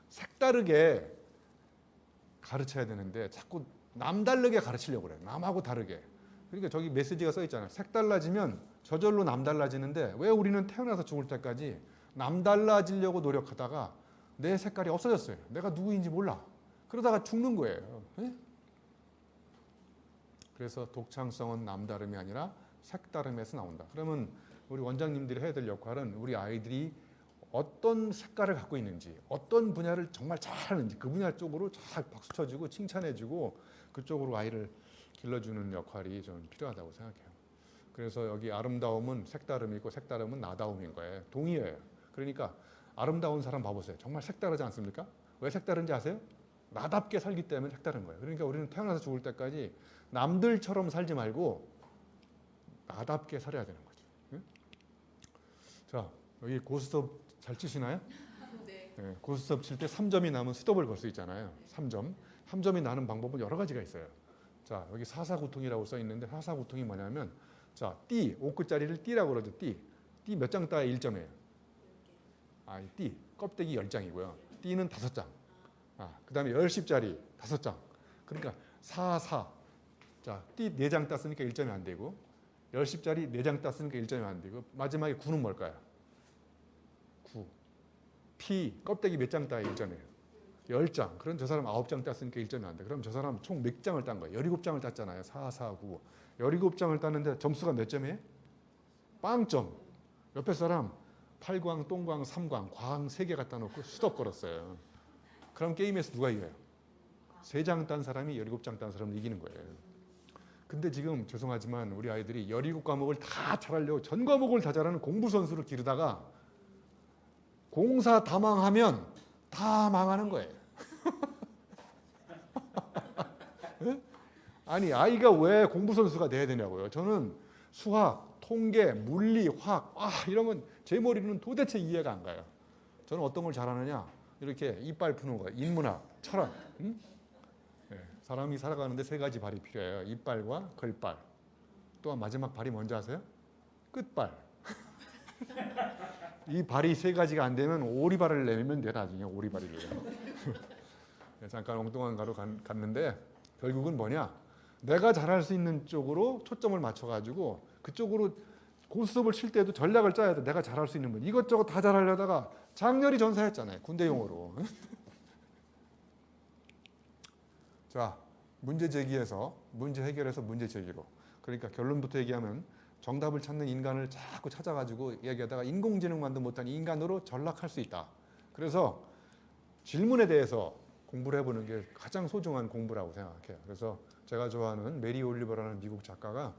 색다르게 가르쳐야 되는데 자꾸 남다르게 가르치려고 그래요. 남하고 다르게. 그러니까 저기 메시지가 써 있잖아요. 색달라지면 저절로 남달라지는데 왜 우리는 태어나서 죽을 때까지 남달라지려고 노력하다가 내 색깔이 없어졌어요. 내가 누구인지 몰라. 그러다가 죽는 거예요. 예? 그래서 독창성은 남다름이 아니라 색다름에서 나온다. 그러면 우리 원장님들이 해야 될 역할은 우리 아이들이 어떤 색깔을 갖고 있는지, 어떤 분야를 정말 잘하는지 그 분야 쪽으로 잘 박수 쳐주고 칭찬해주고 그쪽으로 아이를 길러주는 역할이 저는 필요하다고 생각해요. 그래서 여기 아름다움은 색다름이고 색다름은 나다움인 거예요. 동의어예요. 그러니까 아름다운 사람 봐보세요. 정말 색다르지 않습니까? 왜 색다른지 아세요? 나답게 살기 때문에 색다른 거예요. 그러니까 우리는 태어나서 죽을 때까지 남들처럼 살지 말고 나답게 살아야 되는 거죠. 응? 자, 여기 고스톱 잘 치시나요? 네. 네, 고스톱 칠 때 3점이 나면 스톱을 걸 수 있잖아요. 3점. 3점이 나는 방법은 여러 가지가 있어요. 자, 여기 사사구통이라고 써 있는데 사사구통이 뭐냐면 자, 띠, 5끝짜리를 띠라고 그러죠. 띠. 띠 몇 장 따야 1점이에요? 아, 띠. 껍데기 10장이고요. 띠는 5장. 아, 그다음에 10십짜리 5장. 그러니까 4, 4. 자, 띠 4장 땄으니까 1점이 안 되고 10십짜리 4장 땄으니까 1점이 안 되고 마지막에 9는 뭘까요? 9. 피 껍데기 몇 장 따야 1점이에요? 10장. 그럼 저 사람 9장 땄으니까 1점이 안 돼. 그럼 저 사람 총 몇 장을 딴 거예요? 17장을 땄잖아요. 4, 4, 9. 17장을 땄는데 점수가 몇 점이에요? 빵점. 옆에 사람 8광, 똥광, 3광, 광 3개 갖다 놓고 수덕 걸었어요. 그럼 게임에서 누가 이겨요? 3장 딴 사람이 17장 딴 사람을 이기는 거예요. 근데 지금 죄송하지만 우리 아이들이 17과목을 다 잘하려고 전 과목을 다 잘하는 공부 선수를 기르다가 공사 다 망하면 다 망하는 거예요. 아니 아이가 왜 공부 선수가 돼야 되냐고요. 저는 수학, 통계, 물리, 화학 이런 건 제 머리는 도대체 이해가 안 가요. 저는 어떤 걸 잘하느냐 이렇게 이빨 푸는 거, 인문학, 철학. 응? 네, 사람이 살아가는데 3가지 발이 필요해요. 이빨과 걸발. 또 마지막 발이 뭔지 아세요? 끝발. 이 발이 3가지가 안 되면 오리발을 내면 돼 나중에 오리발을 내요. 잠깐 엉뚱한 가로 갔는데 결국은 뭐냐? 내가 잘할 수 있는 쪽으로 초점을 맞춰가지고 그쪽으로 고스톱을 칠 때도 전략을 짜야 돼. 내가 잘할 수 있는 분. 이것저것 다 잘하려다가 장렬히 전사했잖아요. 군대용어로. 자, 문제 제기에서 문제 해결해서 문제 제기로. 그러니까 결론부터 얘기하면 정답을 찾는 인간을 자꾸 찾아가지고 얘기하다가 인공지능만도 못한 인간으로 전락할 수 있다. 그래서 질문에 대해서 공부를 해보는 게 가장 소중한 공부라고 생각해요. 그래서 제가 좋아하는 메리 올리버라는 미국 작가가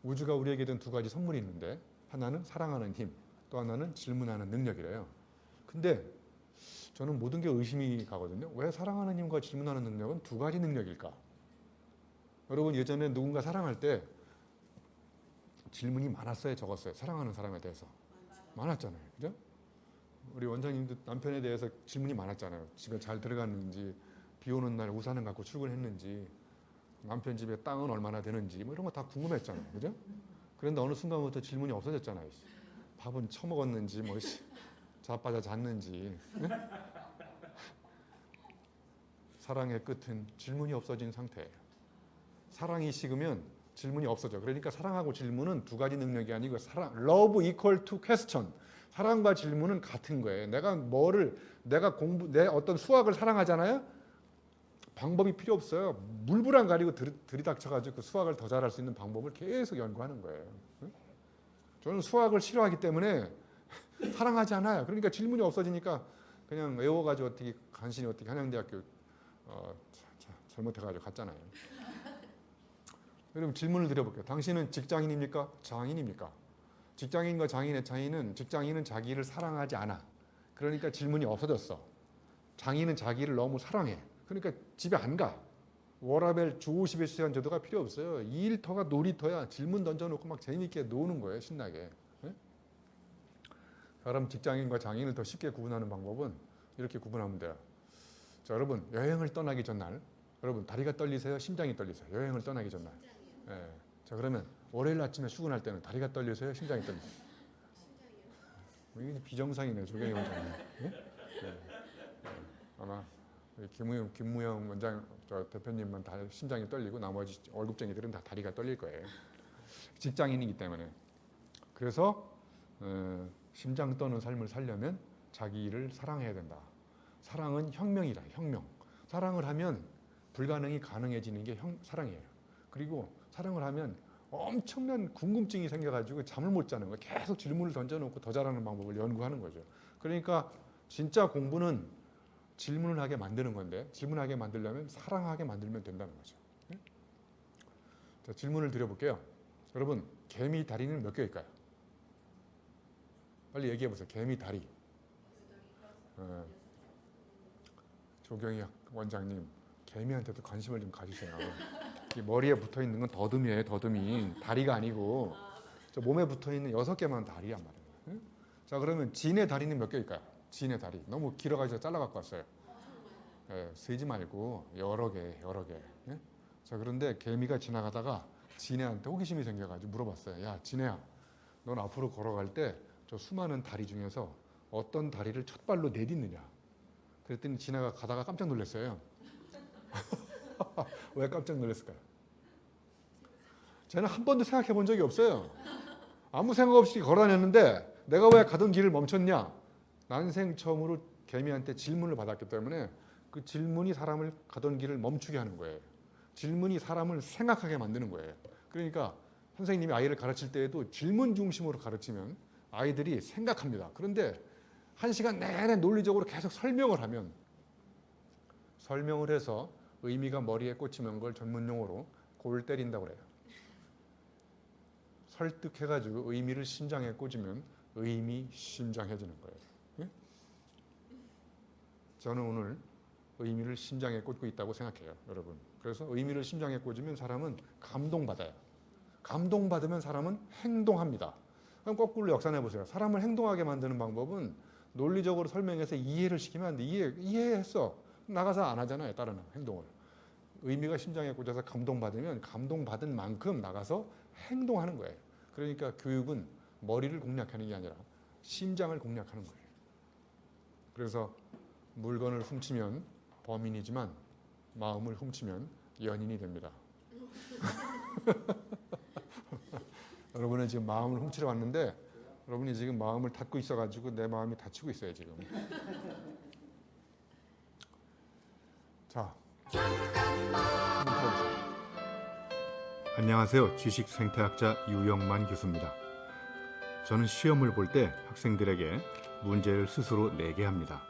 우주가 우리에게 준 2가지 선물이 있는데 하나는 사랑하는 힘, 또 하나는 질문하는 능력이래요. 근데 저는 모든 게 의심이 가거든요. 왜 사랑하는 힘과 질문하는 능력은 2가지 능력일까? 여러분 예전에 누군가 사랑할 때 질문이 많았어요, 적었어요? 사랑하는 사람에 대해서 많았잖아요, 그죠? 우리 원장님도 남편에 대해서 질문이 많았잖아요. 집에 잘 들어갔는지, 비 오는 날 우산을 갖고 출근했는지, 남편 집에 땅은 얼마나 되는지 뭐 이런 거 다 궁금했잖아요, 그죠? 그런데 어느 순간부터 질문이 없어졌잖아요. 밥은 처먹었는지, 뭐 자빠져 잤는지. 네? 사랑의 끝은 질문이 없어진 상태예요. 사랑이 식으면 질문이 없어져. 그러니까 사랑하고 질문은 2가지 능력이 아니고 love equal to question. 사랑과 질문은 같은 거예요. 내가 어떤 수학을 사랑하잖아요. 방법이 필요 없어요. 물불안 가리고 들이닥쳐가지고 그 수학을 더 잘할 수 있는 방법을 계속 연구하는 거예요. 저는 수학을 싫어하기 때문에 사랑하지 않아요. 그러니까 질문이 없어지니까 그냥 외워가지고 어떻게 간신히 어떻게 한양대학교 잘못해가지고 갔잖아요. 여러분 질문을 드려볼게요. 당신은 직장인입니까? 장인입니까? 직장인과 장인의 차이는 직장인은 자기를 사랑하지 않아. 그러니까 질문이 없어졌어. 장인은 자기를 너무 사랑해. 그러니까 집에 안 가. 워라벨 주 50시간 제도가 필요 없어요. 일터가 놀이터야. 질문 던져놓고 막 재미있게 노는 거예요. 신나게. 네? 그럼 직장인과 장인을 더 쉽게 구분하는 방법은 이렇게 구분하면 돼요. 자, 여러분 여행을 떠나기 전날 여러분 다리가 떨리세요? 심장이 떨리세요? 여행을 떠나기 전날. 네. 자, 그러면 월요일 아침에 출근할 때는 다리가 떨리세요? 심장이 떨리세요? 이게 비정상이네요. 조경희 원장님. 네? 네. 아마 김무영 원장 저 대표님만 다 심장이 떨리고 나머지 월급쟁이들은 다 다리가 떨릴 거예요. 직장인이기 때문에. 그래서 심장 떠는 삶을 살려면 자기 일을 사랑해야 된다. 사랑은 혁명이다. 혁명. 사랑을 하면 불가능이 가능해지는 게 사랑이에요. 그리고 사랑을 하면 엄청난 궁금증이 생겨가지고 잠을 못 자는 거예요. 계속 질문을 던져놓고 더 잘하는 방법을 연구하는 거죠. 그러니까 진짜 공부는 질문을 하게 만드는 건데 질문하게 만들려면 사랑하게 만들면 된다는 거죠. 자, 질문을 드려볼게요. 여러분, 개미 다리는 몇 개일까요? 빨리 얘기해 보세요. 개미 다리. 조경희 원장님, 개미한테도 관심을 좀 가지세요. 이 머리에 붙어 있는 건 더듬이에요. 더듬이. 다리가 아니고 저 몸에 붙어 있는 6개만 다리란 말이에요. 자, 그러면 진의 다리는 몇 개일까요? 진의 다리. 너무 길어가지고 잘라 갖고 왔어요. 세지 말고 여러 개. 예? 자, 그런데 개미가 지나가다가 진애한테 호기심이 생겨가지고 물어봤어요. 야, 진애야, 넌 앞으로 걸어갈 때 저 수많은 다리 중에서 어떤 다리를 첫 발로 내딛느냐? 그랬더니 진애가 가다가 깜짝 놀랐어요. 왜 깜짝 놀랐을까요? 쟤는 한 번도 생각해 본 적이 없어요. 아무 생각 없이 걸어다녔는데 내가 왜 가던 길을 멈췄냐? 난생 처음으로 개미한테 질문을 받았기 때문에 그 질문이 사람을 가던 길을 멈추게 하는 거예요. 질문이 사람을 생각하게 만드는 거예요. 그러니까 선생님이 아이를 가르칠 때에도 질문 중심으로 가르치면 아이들이 생각합니다. 그런데 1시간 내내 논리적으로 계속 설명을 하면 설명을 해서 의미가 머리에 꽂히는 걸 전문용어로 골 때린다고 그래요. 설득해가지고 의미를 심장에 꽂으면 의미심장해지는 거예요. 예? 저는 오늘 의미를 심장에 꽂고 있다고 생각해요, 여러분. 그래서 의미를 심장에 꽂으면 사람은 감동받아요. 감동받으면 사람은 행동합니다. 그럼 거꾸로 역산해 보세요. 사람을 행동하게 만드는 방법은 논리적으로 설명해서 이해를 시키면 안 돼. 이해했어. 나가서 안 하잖아요, 다른 행동을. 의미가 심장에 꽂아서 감동받으면 감동받은 만큼 나가서 행동하는 거예요. 그러니까 교육은 머리를 공략하는 게 아니라 심장을 공략하는 거예요. 그래서 물건을 훔치면 범인이지만 마음을 훔치면 연인이 됩니다. 여러분은 지금 마음을 훔치러 왔는데 여러분이 지금 마음을 닫고 있어가지고 내 마음이 닫히고 있어요, 지금. 자, 안녕하세요. 지식생태학자 유영만 교수입니다. 저는 시험을 볼 때 학생들에게 문제를 스스로 내게 합니다.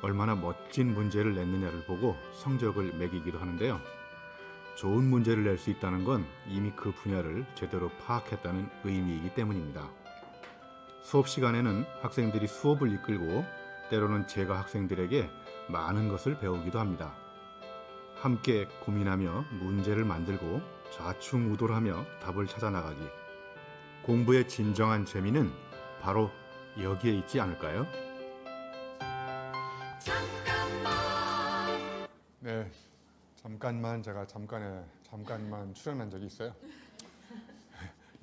얼마나 멋진 문제를 냈느냐를 보고 성적을 매기기도 하는데요. 좋은 문제를 낼 수 있다는 건 이미 그 분야를 제대로 파악했다는 의미이기 때문입니다. 수업 시간에는 학생들이 수업을 이끌고 때로는 제가 학생들에게 많은 것을 배우기도 합니다. 함께 고민하며 문제를 만들고 좌충우돌하며 답을 찾아 나가기. 공부의 진정한 재미는 바로 여기에 있지 않을까요? 네, 제가 잠깐만 출연한 적이 있어요.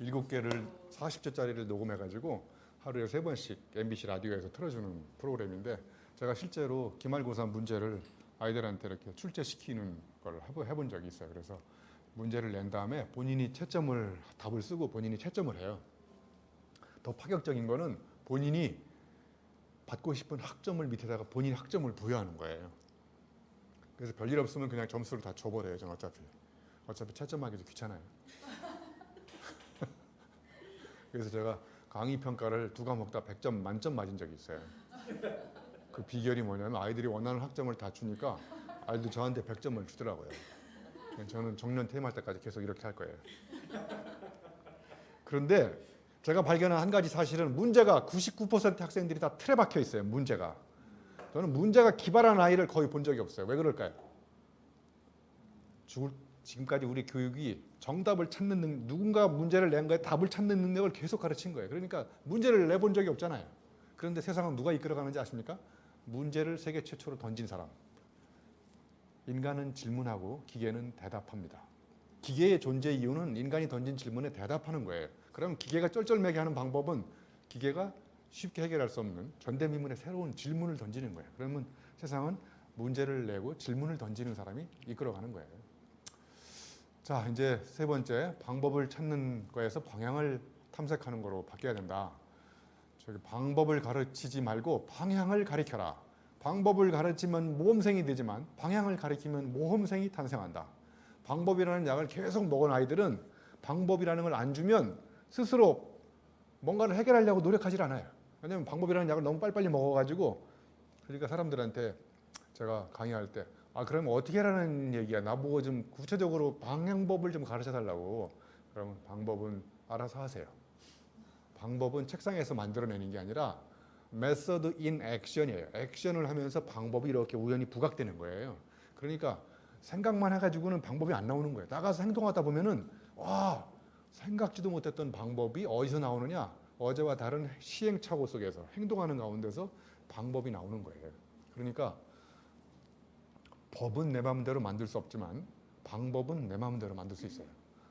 7개를 40초짜리를 녹음해가지고 하루에 3번씩 MBC 라디오에서 틀어주는 프로그램인데 제가 실제로 기말고사 문제를 아이들한테 이렇게 출제시키는 걸 해본 적이 있어요. 그래서 문제를 낸 다음에 본인이 답을 쓰고 본인이 채점을 해요. 더 파격적인 거는 본인이 받고 싶은 학점을 밑에다가 본인 학점을 부여하는 거예요. 그래서 별일 없으면 그냥 점수를 다 줘버려요. 전 어차피 채점하기도 귀찮아요. 그래서 제가 강의 평가를 2과목 다 100점 만점 맞은 적이 있어요. 그 비결이 뭐냐면 아이들이 원하는 학점을 다 주니까 아이들도 저한테 100점을 주더라고요. 저는 정년 퇴임할 때까지 계속 이렇게 할 거예요. 그런데 제가 발견한 한 가지 사실은 문제가 99% 학생들이 다 틀에 박혀 있어요. 문제가. 저는 문제가 기발한 아이를 거의 본 적이 없어요. 왜 그럴까요? 지금까지 우리 교육이 정답을 찾는 누군가 문제를 낸 거에 답을 찾는 능력을 계속 가르친 거예요. 그러니까 문제를 내본 적이 없잖아요. 그런데 세상은 누가 이끌어가는지 아십니까? 문제를 세계 최초로 던진 사람. 인간은 질문하고 기계는 대답합니다. 기계의 존재 이유는 인간이 던진 질문에 대답하는 거예요. 그럼 기계가 쩔쩔매게 하는 방법은 기계가 쉽게 해결할 수 없는 전대미문의 새로운 질문을 던지는 거예요. 그러면 세상은 문제를 내고 질문을 던지는 사람이 이끌어가는 거예요. 자, 이제 세 번째, 방법을 찾는 거에서 방향을 탐색하는 거로 바뀌어야 된다. 저기 방법을 가르치지 말고 방향을 가리켜라. 방법을 가르치면 모험생이 되지만 방향을 가리키면 모험생이 탄생한다. 방법이라는 약을 계속 먹은 아이들은 방법이라는 걸 안 주면 스스로 뭔가를 해결하려고 노력하지 않아요. 왜냐하면 방법이라는 약을 너무 빨리빨리 먹어가지고, 그러니까 사람들한테 제가 강의할 때 그럼 어떻게 하라는 얘기야? 나보고 좀 구체적으로 방향법을 좀 가르쳐 달라고. 그러면 방법은 알아서 하세요. 방법은 책상에서 만들어내는 게 아니라 method in action이에요. 액션을 하면서 방법이 이렇게 우연히 부각되는 거예요. 그러니까 생각만 해가지고는 방법이 안 나오는 거예요. 나가서 행동하다 보면은 생각지도 못했던 방법이 어디서 나오느냐? 어제와 다른 시행착오 속에서 행동하는 가운데서 방법이 나오는 거예요. 그러니까 법은 내 마음대로 만들 수 없지만 방법은 내 마음대로 만들 수 있어요.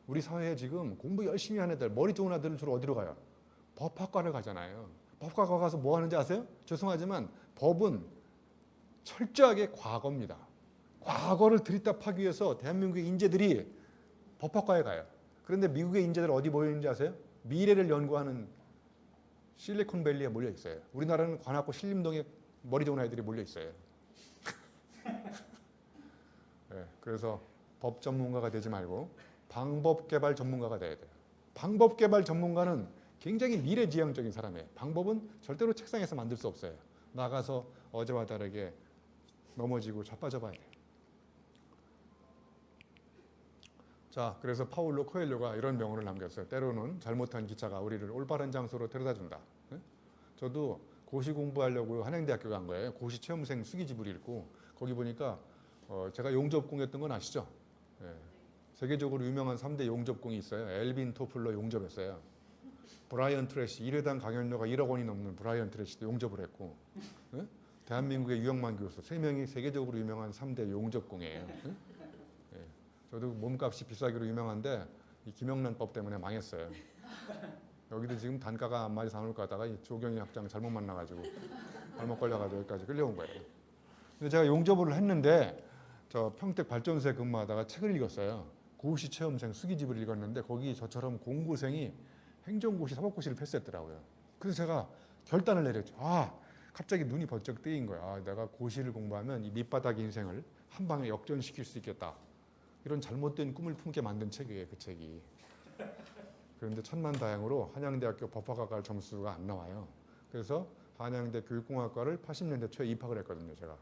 우리 사회에 지금 공부 열심히 하는 애들, 머리 좋은 애들은 주로 어디로 가요? 법학과를 가잖아요. 법학과 가서 뭐 하는지 아세요? 죄송하지만 법은 철저하게 과거입니다. 과거를 들이답하기 위해서 대한민국의 인재들이 법학과에 가요. 그런데 미국의 인재들 어디 모여 있는지 아세요? 미래를 연구하는 실리콘밸리에 몰려 있어요. 우리나라는 관악구 신림동에 머리 좋은 아이들이 몰려 있어요. 네, 그래서 법 전문가가 되지 말고 방법 개발 전문가가 돼야 돼요. 방법 개발 전문가는 굉장히 미래지향적인 사람이에요. 방법은 절대로 책상에서 만들 수 없어요. 나가서 어제와 다르게 넘어지고 자빠져 봐야 돼요. 자, 그래서 파울로 코엘료가 이런 명언을 남겼어요. 때로는 잘못한 기차가 우리를 올바른 장소로 데려다준다. 네? 저도 고시 공부하려고 한양대학교 간 거예요. 고시 체험생 수기집을 읽고 거기 보니까 제가 용접공했던 건 아시죠? 네. 세계적으로 유명한 3대 용접공이 있어요. 엘빈 토플러 용접했어요. 브라이언 트래시, 1회당 강연료가 1억 원이 넘는 브라이언 트래시도 용접을 했고, 네? 대한민국의 유영만 교수 3명이 세계적으로 유명한 3대 용접공이에요. 네? 네. 저도 몸값이 비싸기로 유명한데 이 김영란법 때문에 망했어요. 여기도 지금 단가가 한 마리 사놓을 거 하다가 이 조경희 학장 잘못 만나가지고 발목 걸려가지고 여기까지 끌려온 거예요. 근데 제가 용접을 했는데 저 평택 발전소에 근무하다가 책을 읽었어요. 고시 체험생 수기집을 읽었는데 거기 저처럼 공고생이 행정고시, 사법고시를 패스했더라고요. 그래서 제가 결단을 내렸죠. 갑자기 눈이 번쩍 뜨인 거야. 내가 고시를 공부하면 이 밑바닥 인생을 한 방에 역전시킬 수 있겠다. 이런 잘못된 꿈을 품게 만든 책이에요, 그 책이. 그런데 천만다행으로 한양대학교 법학과 갈 점수가 안 나와요. 그래서 한양대 교육공학과를 80년대 초에 입학을 했거든요, 제가.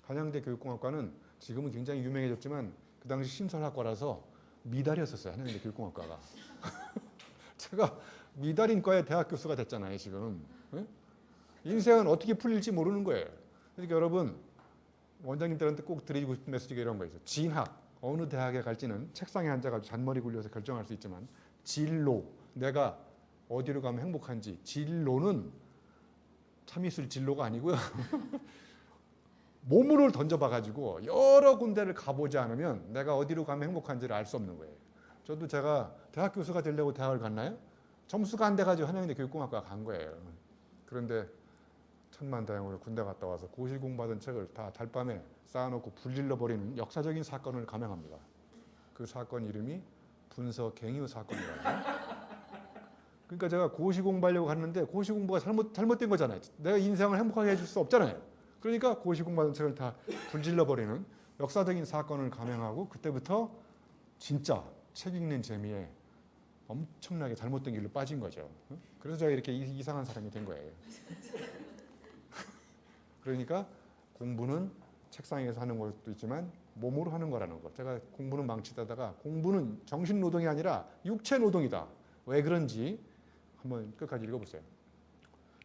한양대 교육공학과는 지금은 굉장히 유명해졌지만 그 당시 신설학과라서 미달이었었어요, 한양대 교육공학과가. 제가 미달인과의 대학 교수가 됐잖아요, 지금. 네? 인생은 어떻게 풀릴지 모르는 거예요. 그러니까 여러분, 원장님들한테 꼭 드리고 싶은 메시지가 이런 거 있어요. 진학, 어느 대학에 갈지는 책상에 앉아가지고 잔머리 굴려서 결정할 수 있지만 진로, 내가 어디로 가면 행복한지, 진로는 참이슬 진로가 아니고요. 몸으로 던져봐가지고 여러 군데를 가보지 않으면 내가 어디로 가면 행복한지를 알 수 없는 거예요. 저도 제가 대학 교수가 되려고 대학을 갔나요? 점수가 안 돼가지고 한양대 교육공학과 간 거예요. 그런데 천만다행으로 군대 갔다 와서 고시 공부하던 책을 다 달밤에 쌓아놓고 불질러 버리는 역사적인 사건을 감행합니다. 그 사건 이름이 분서갱유 사건이거든요. 그러니까 제가 고시 공부하려고 갔는데 고시 공부가 잘못된 거잖아요. 내가 인생을 행복하게 해줄 수 없잖아요. 그러니까 고시 공부하던 책을 다 불질러 버리는 역사적인 사건을 감행하고 그때부터 진짜 책 읽는 재미에 엄청나게 잘못된 길로 빠진 거죠. 그래서 제가 이렇게 이상한 사람이 된 거예요. 그러니까 공부는 책상에서 하는 것도 있지만 몸으로 하는 거라는 거. 제가 공부는 망치다가 공부는 정신 노동이 아니라 육체 노동이다. 왜 그런지 한번 끝까지 읽어보세요.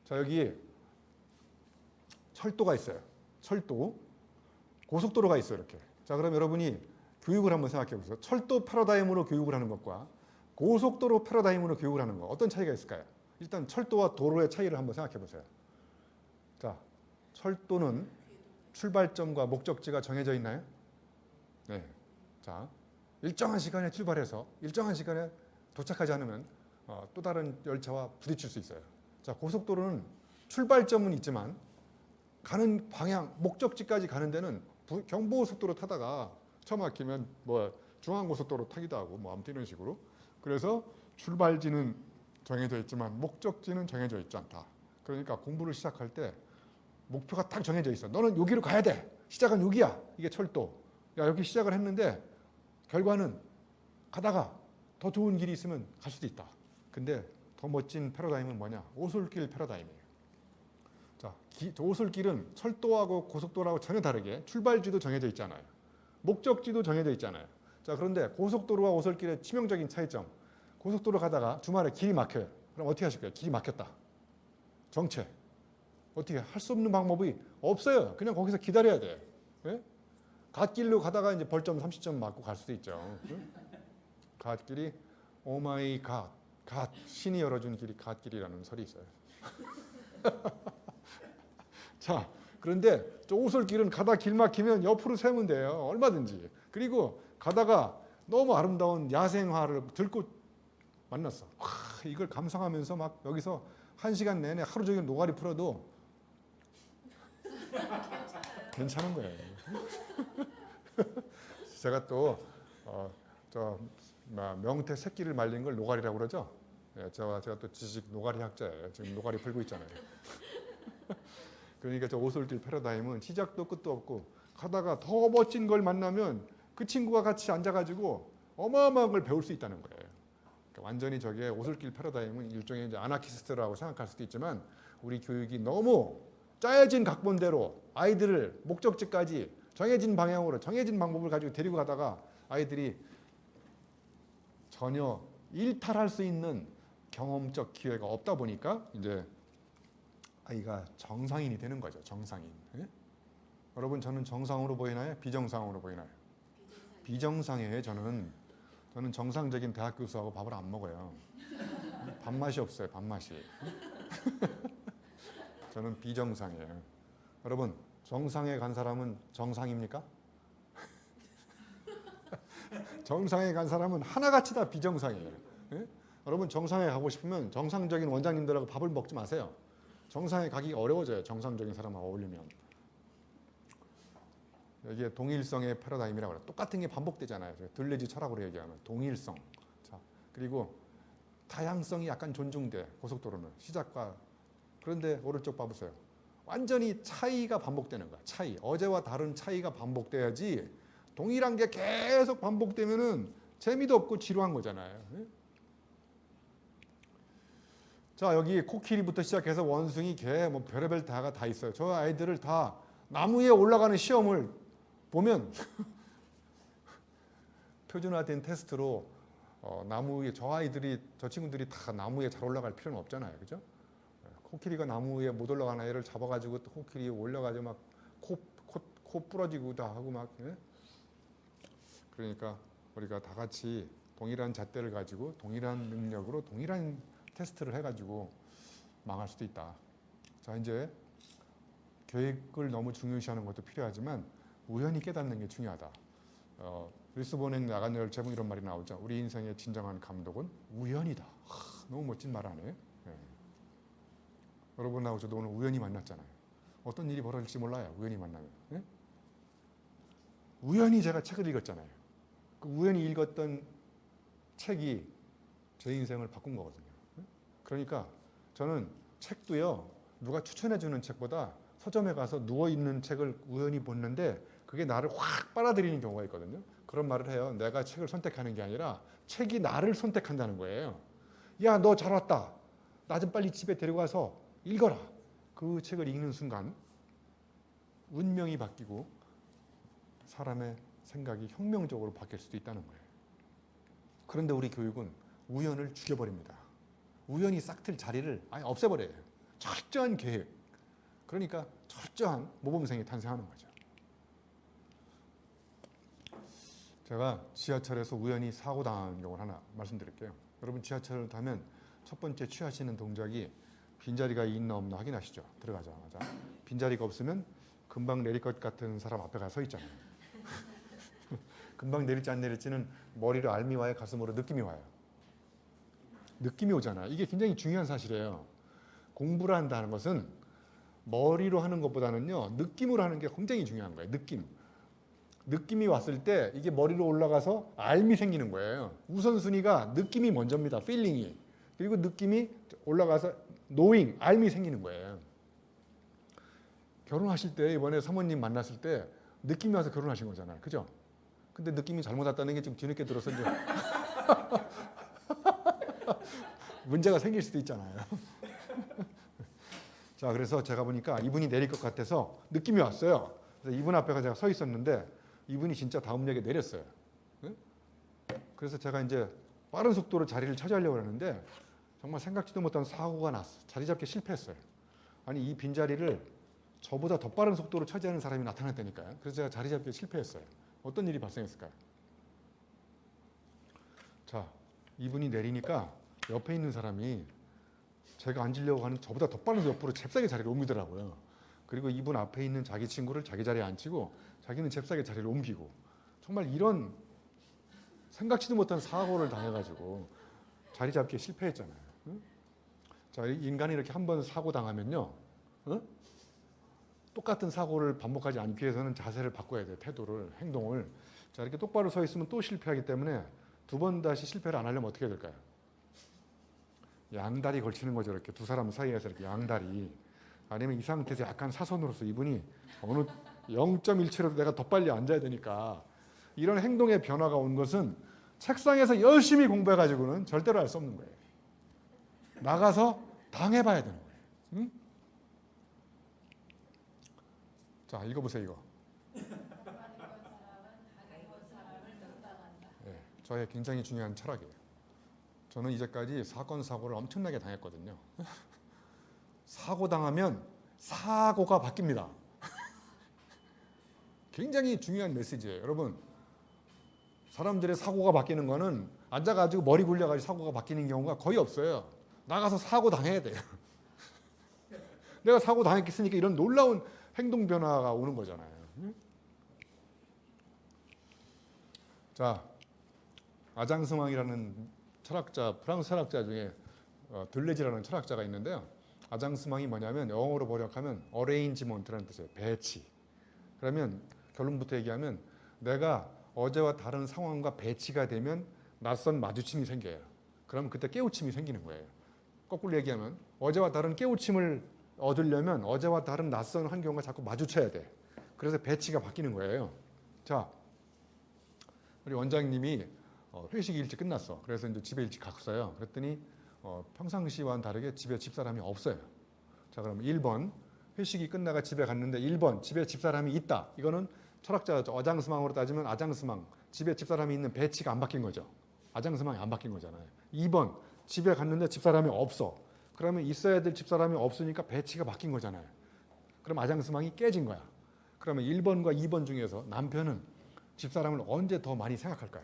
자, 여기 철도가 있어요. 철도. 고속도로가 있어요, 이렇게. 자, 그럼 여러분이 교육을 한번 생각해 보세요. 철도 패러다임으로 교육을 하는 것과 고속도로 패러다임으로 교육을 하는 것, 어떤 차이가 있을까요? 일단 철도와 도로의 차이를 한번 생각해 보세요. 자, 철도는 출발점과 목적지가 정해져 있나요? 네. 자, 일정한 시간에 출발해서 일정한 시간에 도착하지 않으면 또 다른 열차와 부딪힐 수 있어요. 자, 고속도로는 출발점은 있지만 가는 방향, 목적지까지 가는 데는 경부고속도로 타다가 차 막히면 뭐 중앙고속도로 타기도 하고 뭐 아무튼 이런 식으로. 그래서 출발지는 정해져 있지만 목적지는 정해져 있지 않다. 그러니까 공부를 시작할 때 목표가 딱 정해져 있어. 너는 여기로 가야 돼. 시작은 여기야. 이게 철도. 야, 여기 시작을 했는데 결과는 가다가 더 좋은 길이 있으면 갈 수도 있다. 근데 더 멋진 패러다임은 뭐냐? 오솔길 패러다임이에요. 자, 오솔길은 철도하고 고속도로하고 전혀 다르게 출발지도 정해져 있잖아요. 목적지도 정해져 있잖아요. 자, 그런데 고속도로와 오솔길의 치명적인 차이점. 고속도로 가다가 주말에 길이 막혀요. 그럼 어떻게 하실 거예요? 길이 막혔다. 정체. 어떻게 할 수 없는 방법이 없어요. 그냥 거기서 기다려야 돼. 예? 갓길로 가다가 이제 벌점 30점 맞고 갈 수도 있죠. 갓길이 오마이 갓, 신이 열어준 길이 갓길이라는 설이 있어요. 자, 그런데 저 오솔길은 가다 길 막히면 옆으로 세면 돼요. 얼마든지. 그리고 가다가 너무 아름다운 야생화를 들꽃 만났어. 와, 이걸 감상하면서 막 여기서 1시간 내내 하루 종일 노가리 풀어도 괜찮은 거예요. 제가 또 명태 새끼를 말린 걸 노가리라고 그러죠. 예, 제가 또 지식 노가리 학자예요. 지금 노가리 풀고 있잖아요. 그러니까 저 오솔길 패러다임은 시작도 끝도 없고 가다가 더 멋진 걸 만나면 그 친구가 같이 앉아가지고 어마어마한 걸 배울 수 있다는 거예요. 그러니까 완전히 저게 오솔길 패러다임은 일종의 이제 아나키스트라고 생각할 수도 있지만 우리 교육이 너무 짜여진 각본대로 아이들을 목적지까지 정해진 방향으로 정해진 방법을 가지고 데리고 가다가 아이들이 전혀 일탈할 수 있는 경험적 기회가 없다 보니까 이제 아이가 정상인이 되는 거죠. 정상인. 예? 여러분 저는 정상으로 보이나요? 비정상으로 보이나요? 비정상이에요. 저는 정상적인 대학 교수하고 밥을 안 먹어요. 밥맛이 없어요. 밥맛이. 저는 비정상이에요. 여러분 정상에 간 사람은 정상입니까? 정상에 간 사람은 하나같이 다 비정상이에요. 예? 여러분 정상에 가고 싶으면 정상적인 원장님들하고 밥을 먹지 마세요. 정상에 가기가 어려워져요. 정상적인 사람하고 어울리면. 여기에 동일성의 패러다임이라고 해요. 똑같은 게 반복되잖아요. 들레지 철학으로 얘기하면 동일성. 자, 그리고 다양성이 약간 존중돼. 고속도로는 시작과 그런데 오른쪽 봐보세요. 완전히 차이가 반복되는 거야. 차이. 어제와 다른 차이가 반복돼야지 동일한 게 계속 반복되면은 재미도 없고 지루한 거잖아요. 자, 여기 코끼리부터 시작해서 원숭이, 개, 뭐 별의별 다가 다 있어요. 저 아이들을 다 나무 위에 올라가는 시험을 보면 표준화된 테스트로 나무 위에 저 친구들이 다 나무 위에 잘 올라갈 필요는 없잖아요, 그죠? 코끼리가 나무 위에 못 올라가는 아이를 잡아가지고 또 코끼리 위에 올려가지고 막 코 부러지고 다 하고 막. 예? 그러니까 우리가 다 같이 동일한 잣대를 가지고 동일한 능력으로 동일한 테스트를 해가지고 망할 수도 있다. 자, 이제 계획을 너무 중요시하는 것도 필요하지만 우연히 깨닫는 게 중요하다. 리스본에 야간 열차분 이런 말이 나오죠. 우리 인생의 진정한 감독은 우연이다. 너무 멋진 말 하네. 예. 여러분하고 저도 오늘 우연히 만났잖아요. 어떤 일이 벌어질지 몰라요. 우연히 만나면. 예? 우연히 제가 책을 읽었잖아요. 그 우연히 읽었던 책이 제 인생을 바꾼 거거든요. 그러니까 저는 책도요, 누가 추천해주는 책보다 서점에 가서 누워있는 책을 우연히 보는데 그게 나를 확 빨아들이는 경우가 있거든요. 그런 말을 해요. 내가 책을 선택하는 게 아니라 책이 나를 선택한다는 거예요. 야, 너 잘 왔다. 나 좀 빨리 집에 데려가서 읽어라. 그 책을 읽는 순간 운명이 바뀌고 사람의 생각이 혁명적으로 바뀔 수도 있다는 거예요. 그런데 우리 교육은 우연을 죽여버립니다. 우연히 싹 틀 자리를 아예 없애버려요. 철저한 계획. 그러니까 철저한 모범생이 탄생하는 거죠. 제가 지하철에서 우연히 사고 당한 경우를 하나 말씀드릴게요. 여러분 지하철을 타면 첫 번째 취하시는 동작이 빈자리가 있나 없나 확인하시죠. 들어가자마자. 빈자리가 없으면 금방 내릴 것 같은 사람 앞에 가서 서 있잖아요. 금방 내릴지 안 내릴지는 머리로 알미 와요, 가슴으로 느낌이 와요. 느낌이 오잖아요. 이게 굉장히 중요한 사실이에요. 공부를 한다는 것은 머리로 하는 것보다는요, 느낌으로 하는 게 굉장히 중요한 거예요. 느낌. 느낌이 왔을 때 이게 머리로 올라가서 알미 생기는 거예요. 우선순위가 느낌이 먼저입니다. 필링이. 그리고 느낌이 올라가서 노잉, 알미 생기는 거예요. 결혼하실 때 이번에 사모님 만났을 때 느낌이 와서 결혼하신 거잖아요. 그죠? 근데 느낌이 잘못 왔다는 게 좀 뒤늦게 들어서 이제 문제가 생길 수도 있잖아요. 자, 그래서 제가 보니까 이분이 내릴 것 같아서 느낌이 왔어요. 그래서 이분 앞에 제가 서 있었는데 이분이 진짜 다음 역에 내렸어요. 응? 그래서 제가 이제 빠른 속도로 자리를 차지하려고 하는데 정말 생각지도 못한 사고가 났어. 자리 잡기 실패했어요. 아니 이 빈자리를 저보다 더 빠른 속도로 차지하는 사람이 나타났다니까요. 그래서 제가 자리 잡기에 실패했어요. 어떤 일이 발생했을까요? 자, 이분이 내리니까 옆에 있는 사람이 제가 앉으려고 하는 저보다 더 빠른 옆으로 잽싸게 자리를 옮기더라고요. 그리고 이분 앞에 있는 자기 친구를 자기 자리에 앉히고 자기는 잽싸게 자리를 옮기고 정말 이런 생각지도 못한 사고를 당해가지고 자리 잡기에 실패했잖아요. 응? 자, 인간이 이렇게 한 번 사고 당하면요, 응? 똑같은 사고를 반복하지 않기 위해서는 자세를 바꿔야 돼요. 태도를, 행동을. 자, 이렇게 똑바로 서 있으면 또 실패하기 때문에 두 번 다시 실패를 안 하려면 어떻게 해야 될까요? 양다리 걸치는 거죠. 이렇게 두 사람 사이에서 이렇게 양다리. 아니면 이 상태에서 약간 사선으로서 이분이 어느 0.1초라도 내가 더 빨리 앉아야 되니까 이런 행동의 변화가 온 것은 책상에서 열심히 공부해가지고는 절대로 할 수 없는 거예요. 나가서 당해봐야 되는 거예요. 응? 자, 읽어보세요 이거. 네, 저의 굉장히 중요한 철학이에요. 저는 이제까지 사건 사고를 엄청나게 당했거든요. 사고 당하면 사고가 바뀝니다. 굉장히 중요한 메시지예요. 여러분, 사람들의 사고가 바뀌는 거는 앉아가지고 머리 굴려가지고 사고가 바뀌는 경우가 거의 없어요. 나가서 사고 당해야 돼요. 내가 사고 당했으니까 이런 놀라운 행동 변화가 오는 거잖아요. 자, 아장스망이라는 철학자, 프랑스 철학자 중에 들레지라는 철학자가 있는데요. 아장스망이 뭐냐면 영어로 번역하면 어레인지먼트라는 뜻이에요. 배치. 그러면 결론부터 얘기하면 내가 어제와 다른 상황과 배치가 되면 낯선 마주침이 생겨요. 그럼 그때 깨우침이 생기는 거예요. 거꾸로 얘기하면 어제와 다른 깨우침을 얻으려면 어제와 다른 낯선 환경과 자꾸 마주쳐야 돼. 그래서 배치가 바뀌는 거예요. 자, 우리 원장님이 회식이 일찍 끝났어. 그래서 이제 집에 일찍 갔어요. 그랬더니 평상시와는 다르게 집에 집사람이 없어요. 자, 그럼 1번 회식이 끝나가 집에 갔는데 1번 집에 집사람이 있다. 이거는 철학자 아장스망으로 따지면 아장스망, 집에 집사람이 있는 배치가 안 바뀐 거죠. 아장스망이 안 바뀐 거잖아요. 2번 집에 갔는데 집사람이 없어. 그러면 있어야 될 집사람이 없으니까 배치가 바뀐 거잖아요. 그럼 아장스망이 깨진 거야. 그러면 1번과 2번 중에서 남편은 집사람을 언제 더 많이 생각할까요?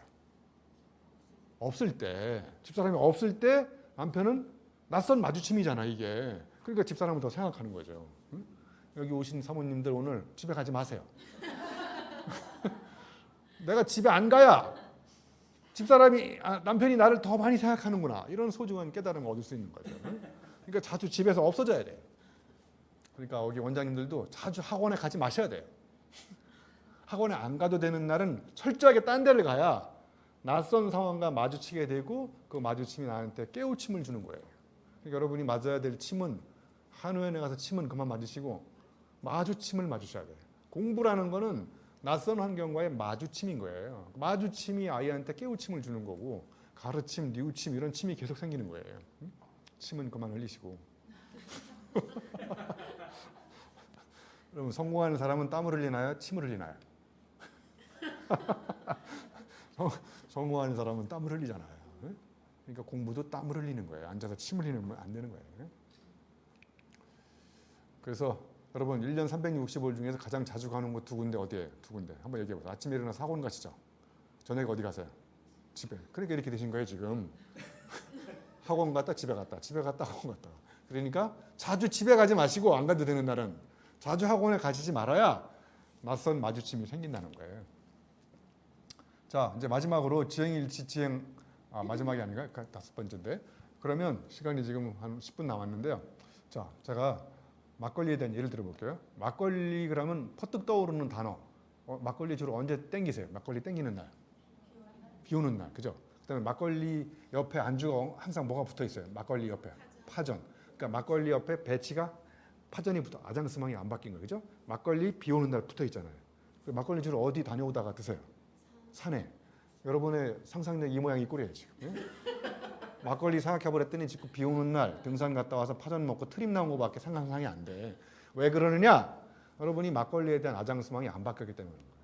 없을 때. 집사람이 없을 때 남편은 낯선 마주침이잖아 이게. 그러니까 집사람을 더 생각하는 거죠. 응? 여기 오신 사모님들 오늘 집에 가지 마세요. 내가 집에 안 가야 집사람이 남편이 나를 더 많이 생각하는구나. 이런 소중한 깨달음을 얻을 수 있는 거죠. 그러니까 자주 집에서 없어져야 돼요. 그러니까 여기 원장님들도 자주 학원에 가지 마셔야 돼요. 학원에 안 가도 되는 날은 철저하게 딴 데를 가야 낯선 상황과 마주치게 되고 그 마주침이 나한테 깨우침을 주는 거예요. 그러니까 여러분이 맞아야 될 침은 한의원에 가서 침은 그만 맞으시고 마주침을 맞으셔야 돼요. 공부라는 거는 낯선 환경과의 마주침인 거예요. 마주침이 아이한테 깨우침을 주는 거고 가르침, 뉘우침 이런 침이 계속 생기는 거예요. 침은 그만 흘리시고. 여러분 성공하는 사람은 땀을 흘리나요? 침을 흘리나요? 성공하는 사람은 땀을 흘리잖아요. 그러니까 공부도 땀을 흘리는 거예요. 앉아서 침 흘리면 안 되는 거예요. 그래서 여러분 1년 365일 중에서 가장 자주 가는 곳 두 군데 어디예요? 두 군데. 한번 얘기해 보세요. 아침에 일어나서 학원 가시죠. 저녁에 어디 가세요? 집에. 그러니까 이렇게 되신 거예요 지금. 학원 갔다 집에 갔다 집에 갔다 학원 갔다. 그러니까 자주 집에 가지 마시고 안 가도 되는 날은 자주 학원에 가시지 말아야 낯선 마주침이 생긴다는 거예요. 자, 이제 마지막으로 지행일치 지행 마지막이 아닌가? 다섯 번째인데. 그러면 시간이 지금 한 10분 남았는데요. 자, 제가 막걸리에 대한 예를 들어볼게요. 막걸리 그러면 퍼뜩 떠오르는 단어 막걸리 주로 언제 땡기세요? 막걸리 땡기는 날. 비 오는 날, 그죠? 그다음에 막걸리 옆에 안주가 항상 뭐가 붙어 있어요? 막걸리 옆에 파전. 그러니까 막걸리 옆에 배치가 파전이 붙어 아장스망이 안 바뀐 거예요, 그죠? 막걸리 비 오는 날 붙어 있잖아요. 막걸리 주로 어디 다녀오다가 드세요? 산에. 여러분의 상상력 이 모양 이 꼴이에요 지금. 예? 막걸리 생각해버렸더니 지금 비 오는 날 등산 갔다 와서 파전 먹고 트림 나온 거밖에 상상이 안 돼. 왜 그러느냐? 여러분이 막걸리에 대한 아장스망이 안 바뀌었기 때문에 그런 거예요.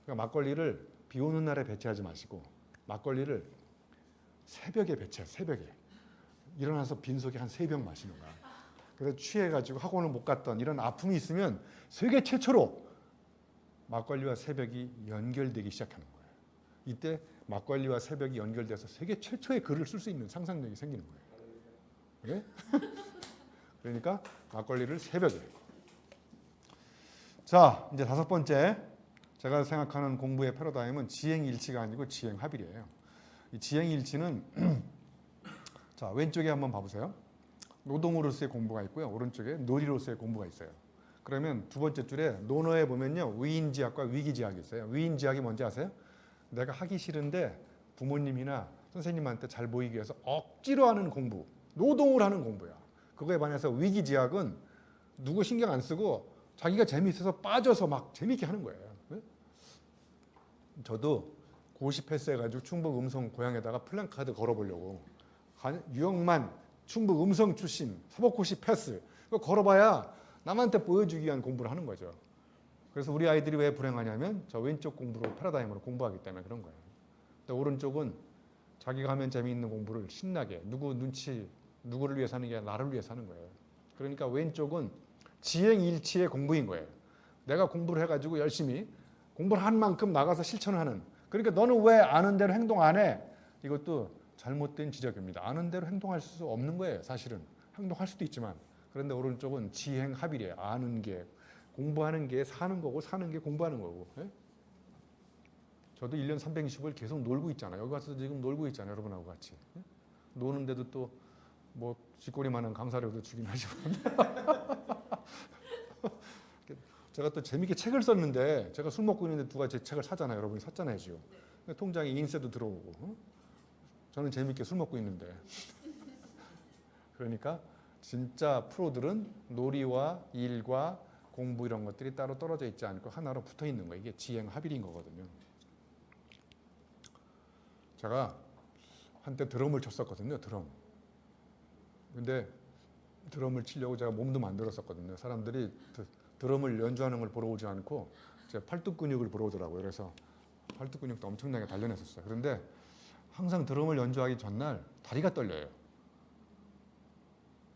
그러니까 막걸리를 비 오는 날에 배치하지 마시고 막걸리를 새벽에 배치해요. 새벽에. 일어나서 빈속에 한 3병 마시는 거야. 그래서 취해가지고 학원을 못 갔던 이런 아픔이 있으면 세계 최초로 막걸리와 새벽이 연결되기 시작하는 거예요. 이때 막걸리와 새벽이 연결돼서 세계 최초의 글을 쓸 수 있는 상상력이 생기는 거예요. 네? 그러니까 막걸리를 새벽에. 자, 이제 5번째 제가 생각하는 공부의 패러다임은 지행일치가 아니고 지행합일이에요. 이 지행일치는 자, 왼쪽에 한번 봐보세요. 노동으로서의 공부가 있고요. 오른쪽에 놀이로서의 공부가 있어요. 그러면 두 번째 줄에 논어에 보면요. 위인지학과 위기지학이 있어요. 위인지학이 뭔지 아세요? 내가 하기 싫은데 부모님이나 선생님한테 잘 보이기 위해서 억지로 하는 공부, 노동을 하는 공부야. 그거에 반해서 위기지학은 누구 신경 안 쓰고 자기가 재미있어서 빠져서 막 재미있게 하는 거예요. 네? 저도 고시 패스해가지고 충북 음성 고향에다가 플랜카드 걸어보려고 유영만 충북 음성 출신 사법고시 패스 그거 걸어봐야 남한테 보여주기 위한 공부를 하는 거죠. 그래서 우리 아이들이 왜 불행하냐면 저 왼쪽 공부로 패러다임으로 공부하기 때문에 그런 거예요. 근데 오른쪽은 자기가 하면 재미있는 공부를 신나게 누구를 위해 사는 게 아니라 나를 위해 사는 거예요. 그러니까 왼쪽은 지행일치의 공부인 거예요. 내가 공부를 해가지고 열심히 공부를 한 만큼 나가서 실천하는. 그러니까 너는 왜 아는 대로 행동 안 해? 이것도 잘못된 지적입니다. 아는 대로 행동할 수 없는 거예요. 사실은 행동할 수도 있지만. 그런데 오른쪽은 지행합일이에요. 아는 게 공부하는 게 사는 거고 사는 게 공부하는 거고. 예? 저도 1년 360을 계속 놀고 있잖아요. 여기 와서 지금 놀고 있잖아요. 여러분하고 같이. 예? 노는데도 또 뭐 쥐꼬리만한 강사료도 주긴 하지만 제가 또 재밌게 책을 썼는데 제가 술 먹고 있는데 누가 제 책을 사잖아요. 여러분이 샀잖아요 지금. 통장에 인쇄도 들어오고 저는 재밌게 술 먹고 있는데 그러니까 진짜 프로들은 놀이와 일과 공부 이런 것들이 따로 떨어져 있지 않고 하나로 붙어 있는 거예요. 이게 지행합일인 거거든요. 제가 한때 드럼을 쳤었거든요. 드럼. 근데 드럼을 치려고 제가 몸도 만들었었거든요. 사람들이 드럼을 연주하는 걸 보러 오지 않고 제 팔뚝 근육을 보러 오더라고요. 그래서 팔뚝 근육도 엄청나게 단련했었어요. 그런데 항상 드럼을 연주하기 전날 다리가 떨려요.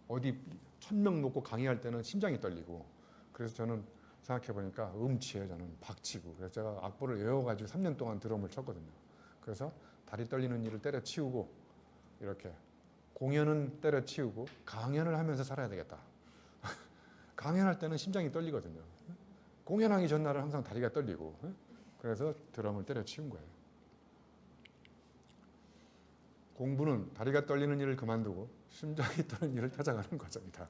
어디 1000명 놓고 강의할 때는 심장이 떨리고 그래서 저는 생각해보니까 음치예요. 저는 박치고 그래서 제가 악보를 외워가지고 3년 동안 드럼을 쳤거든요. 그래서 다리 떨리는 일을 때려치우고 이렇게 공연은 때려치우고 강연을 하면서 살아야 되겠다. 강연할 때는 심장이 떨리거든요. 공연하기 전날은 항상 다리가 떨리고 그래서 드럼을 때려치운 거예요. 공부는 다리가 떨리는 일을 그만두고 심장이 떨리는 일을 찾아가는 과정이다.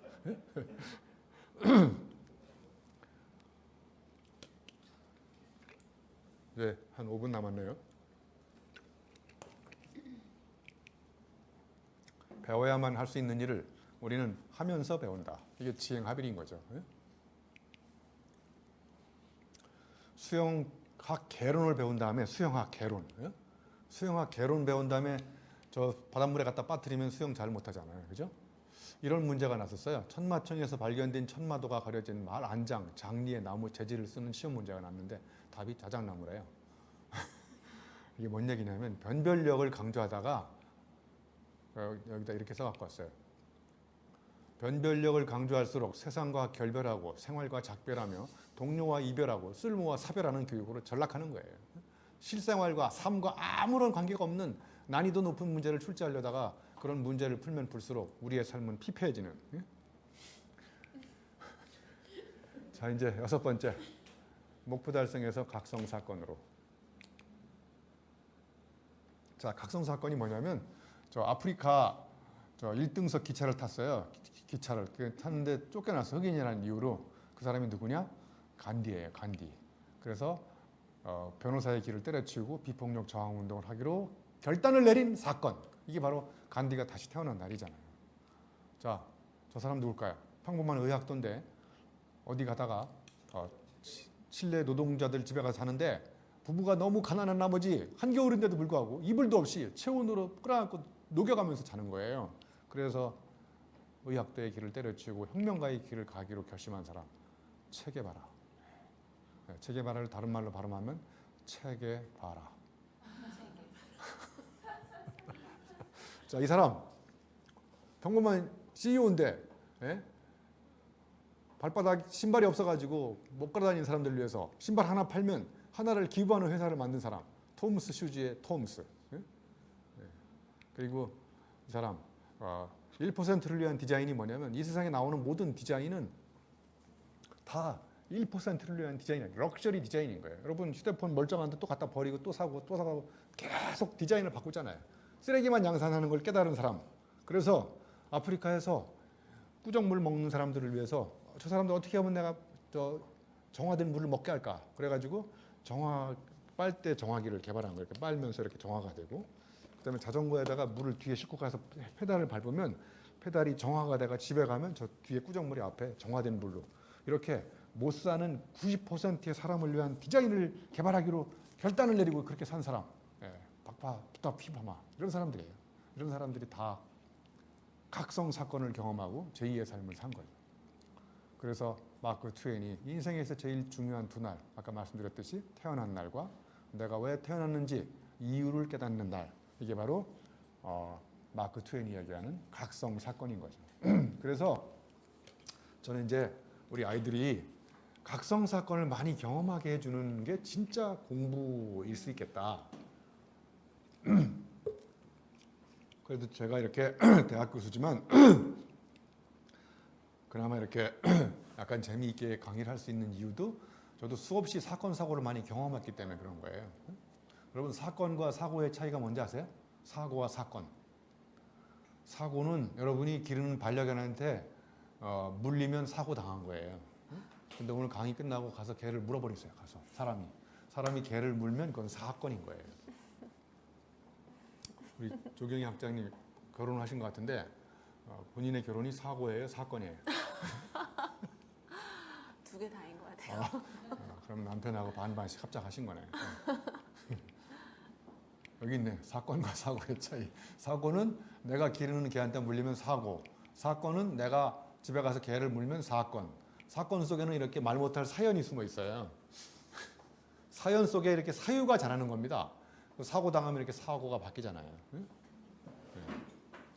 네, 한 5분 남았네요. 배워야만 할 수 있는 일을 우리는 하면서 배운다. 이게 지행합일인 거죠. 수영학 개론을 배운 다음에 수영학 개론. 수영학 개론 배운 다음에 저 바닷물에 갖다 빠뜨리면 수영 잘 못하잖아요. 그죠? 이런 문제가 났었어요. 천마청에서 발견된 천마도가 가려진 말 안장, 장리의 나무 재질을 쓰는 시험 문제가 났는데 답이 자작나무래요. 이게 뭔 얘기냐면 변별력을 강조하다가 여기다 이렇게 써갖고 왔어요. 변별력을 강조할수록 세상과 결별하고 생활과 작별하며 동료와 이별하고 쓸모와 사별하는 교육으로 전락하는 거예요. 실생활과 삶과 아무런 관계가 없는 난이도 높은 문제를 출제하려다가 그런 문제를 풀면 풀수록 우리의 삶은 피폐해지는. 자, 이제 6번째 목표 달성에서 각성 사건으로. 자, 각성 사건이 뭐냐면 저 아프리카 저 1등석 기차를 탔어요. 기차를 탔는데 쫓겨나서 흑인이라는 이유로 그 사람이 누구냐? 간디예요. 간디. 그래서 변호사의 길을 때려치우고 비폭력 저항 운동을 하기로 결단을 내린 사건. 이게 바로 간디가 다시 태어난 날이잖아요. 자, 저 사람 누굴까요? 평범한 의학도인데 어디 가다가 칠레 노동자들 집에 가서 사는데 부부가 너무 가난한 나머지 한겨울인데도 불구하고 이불도 없이 체온으로 끌어안고 녹여가면서 자는 거예요. 그래서 의학도의 길을 때려치우고 혁명가의 길을 가기로 결심한 사람, 체게바라. 체게바라를 다른 말로 발음하면 체게바라. 자, 이 사람 평범한 CEO인데 발바닥 신발이 없어가지고 못 걸어다니는 사람들 위해서 신발 하나 팔면 하나를 기부하는 회사를 만든 사람, 톰스 슈즈의 톰스. 그리고 이 사람 1%를 위한 디자인이 뭐냐면 이 세상에 나오는 모든 디자인은 다 1%를 위한 디자인이에요. 럭셔리 디자인인 거예요. 여러분 휴대폰 멀쩡한데 또 갖다 버리고 또 사고 또 사고 계속 디자인을 바꾸잖아요. 쓰레기만 양산하는 걸 깨달은 사람. 그래서 아프리카에서 꾸정물 먹는 사람들을 위해서 저 사람들 어떻게 하면 내가 정화된 물을 먹게 할까? 그래가지고 빨대 정화기를 개발한 거예요. 이렇게 빨면서 이렇게 정화가 되고, 그다음에 자전거에다가 물을 뒤에 싣고 가서 페달을 밟으면 페달이 정화가 돼가 집에 가면 저 뒤에 꾸정물이 앞에 정화된 물로 이렇게 못 사는 90%의 사람을 위한 디자인을 개발하기로 결단을 내리고 그렇게 산 사람. 박파, 부타, 피파마 이런 사람들이에요. 이런 사람들이 다 각성 사건을 경험하고 제2의 삶을 산 거죠. 그래서 마크 트웨인이 인생에서 제일 중요한 두 날, 아까 말씀드렸듯이 태어난 날과 내가 왜 태어났는지 이유를 깨닫는 날, 이게 바로 마크 트웨인이 이야기하는 각성 사건인 거죠. 그래서 저는 이제 우리 아이들이 각성 사건을 많이 경험하게 해주는 게 진짜 공부일 수 있겠다. 그래도 제가 이렇게 대학 교수지만 그나마 이렇게 약간 재미있게 강의를 할 수 있는 이유도 저도 수없이 사건 사고를 많이 경험했기 때문에 그런 거예요. 여러분 사건과 사고의 차이가 뭔지 아세요? 사고와 사건. 사고는 여러분이 기르는 반려견한테 물리면 사고 당한 거예요. 근데 오늘 강의 끝나고 가서 개를 물어버렸어요. 가서 사람이 개를 물면 그건 사건인 거예요. 우리 조경희 학장님 결혼하신 것 같은데 본인의 결혼이 사고예요, 사건이에요? 두 개 다인 것 같아요. 그럼 남편하고 반반씩 합작하신 거네. 여기 있네. 사건과 사고의 차이. 사고는 내가 기르는 개한테 물리면 사고. 사건은 내가 집에 가서 개를 물면 사건. 사건 속에는 이렇게 말 못할 사연이 숨어 있어요. 사연 속에 이렇게 사유가 자라는 겁니다. 사고 당하면 이렇게 사고가 바뀌잖아요.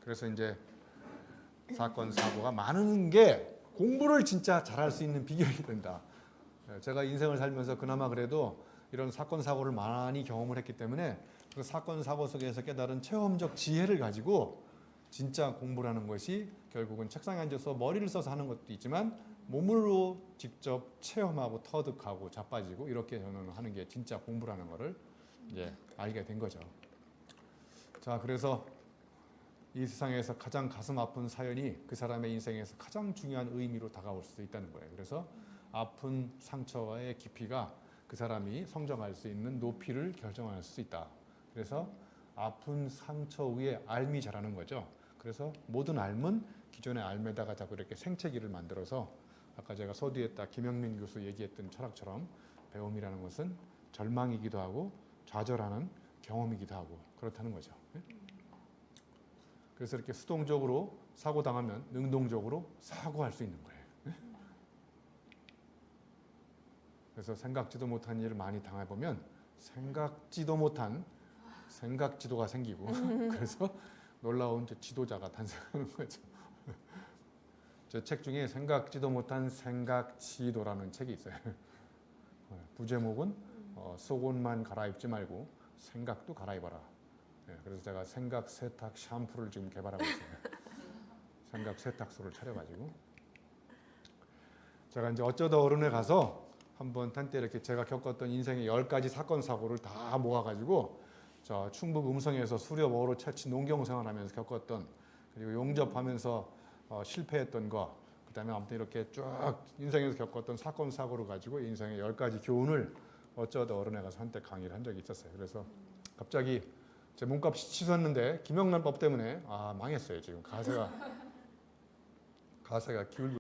그래서 이제 사건 사고가 많은 게 공부를 진짜 잘할 수 있는 비결이 된다. 제가 인생을 살면서 그나마 그래도 이런 사건 사고를 많이 경험을 했기 때문에 그 사건 사고 속에서 깨달은 체험적 지혜를 가지고 진짜 공부라는 것이 결국은 책상에 앉아서 머리를 써서 하는 것도 있지만 몸으로 직접 체험하고 터득하고 자빠지고 이렇게 저는 하는 게 진짜 공부라는 거를 이제 알게 된 거죠. 자, 그래서 이 세상에서 가장 가슴 아픈 사연이 그 사람의 인생에서 가장 중요한 의미로 다가올 수 있다는 거예요. 그래서 아픈 상처의 깊이가 그 사람이 성장할 수 있는 높이를 결정할 수 있다. 그래서 아픈 상처 위에 알미 자라는 거죠. 그래서 모든 알은 기존의 알에다가 자꾸 이렇게 생채기를 만들어서 아까 제가 서두에 딱 김영민 교수 얘기했던 철학처럼 배움이라는 것은 절망이기도 하고 좌절하는 경험이기도 하고 그렇다는 거죠. 그래서 이렇게 수동적으로 사고당하면 능동적으로 사고할 수 있는 거예요. 그래서 생각지도 못한 일을 많이 당해보면 생각지도 못한 생각지도가 생기고 그래서 놀라운 지도자가 탄생하는 거죠. 제 책 중에 생각지도 못한 생각지도라는 책이 있어요. 부제목은 속옷만 갈아입지 말고 생각도 갈아입어라. 그래서 제가 생각 세탁 샴푸를 지금 개발하고 있어요. 생각 세탁소를 차려가지고 제가 이제 어쩌다 어른에 가서 한번 한때 이렇게 제가 겪었던 인생의 10가지 사건 사고를 다 모아가지고 저 충북 음성에서 수렵 어로 채취 농경 생활하면서 겪었던 그리고 용접하면서 실패했던 거 그다음에 아무튼 이렇게 쭉 인생에서 겪었던 사건 사고를 가지고 인생의 10가지 교훈을 어쩌다 어른에 가서 한때 강의를 한 적이 있었어요. 그래서 갑자기 제 몸값이 치솟았는데 김영란법 때문에 망했어요. 지금 가세가 기울고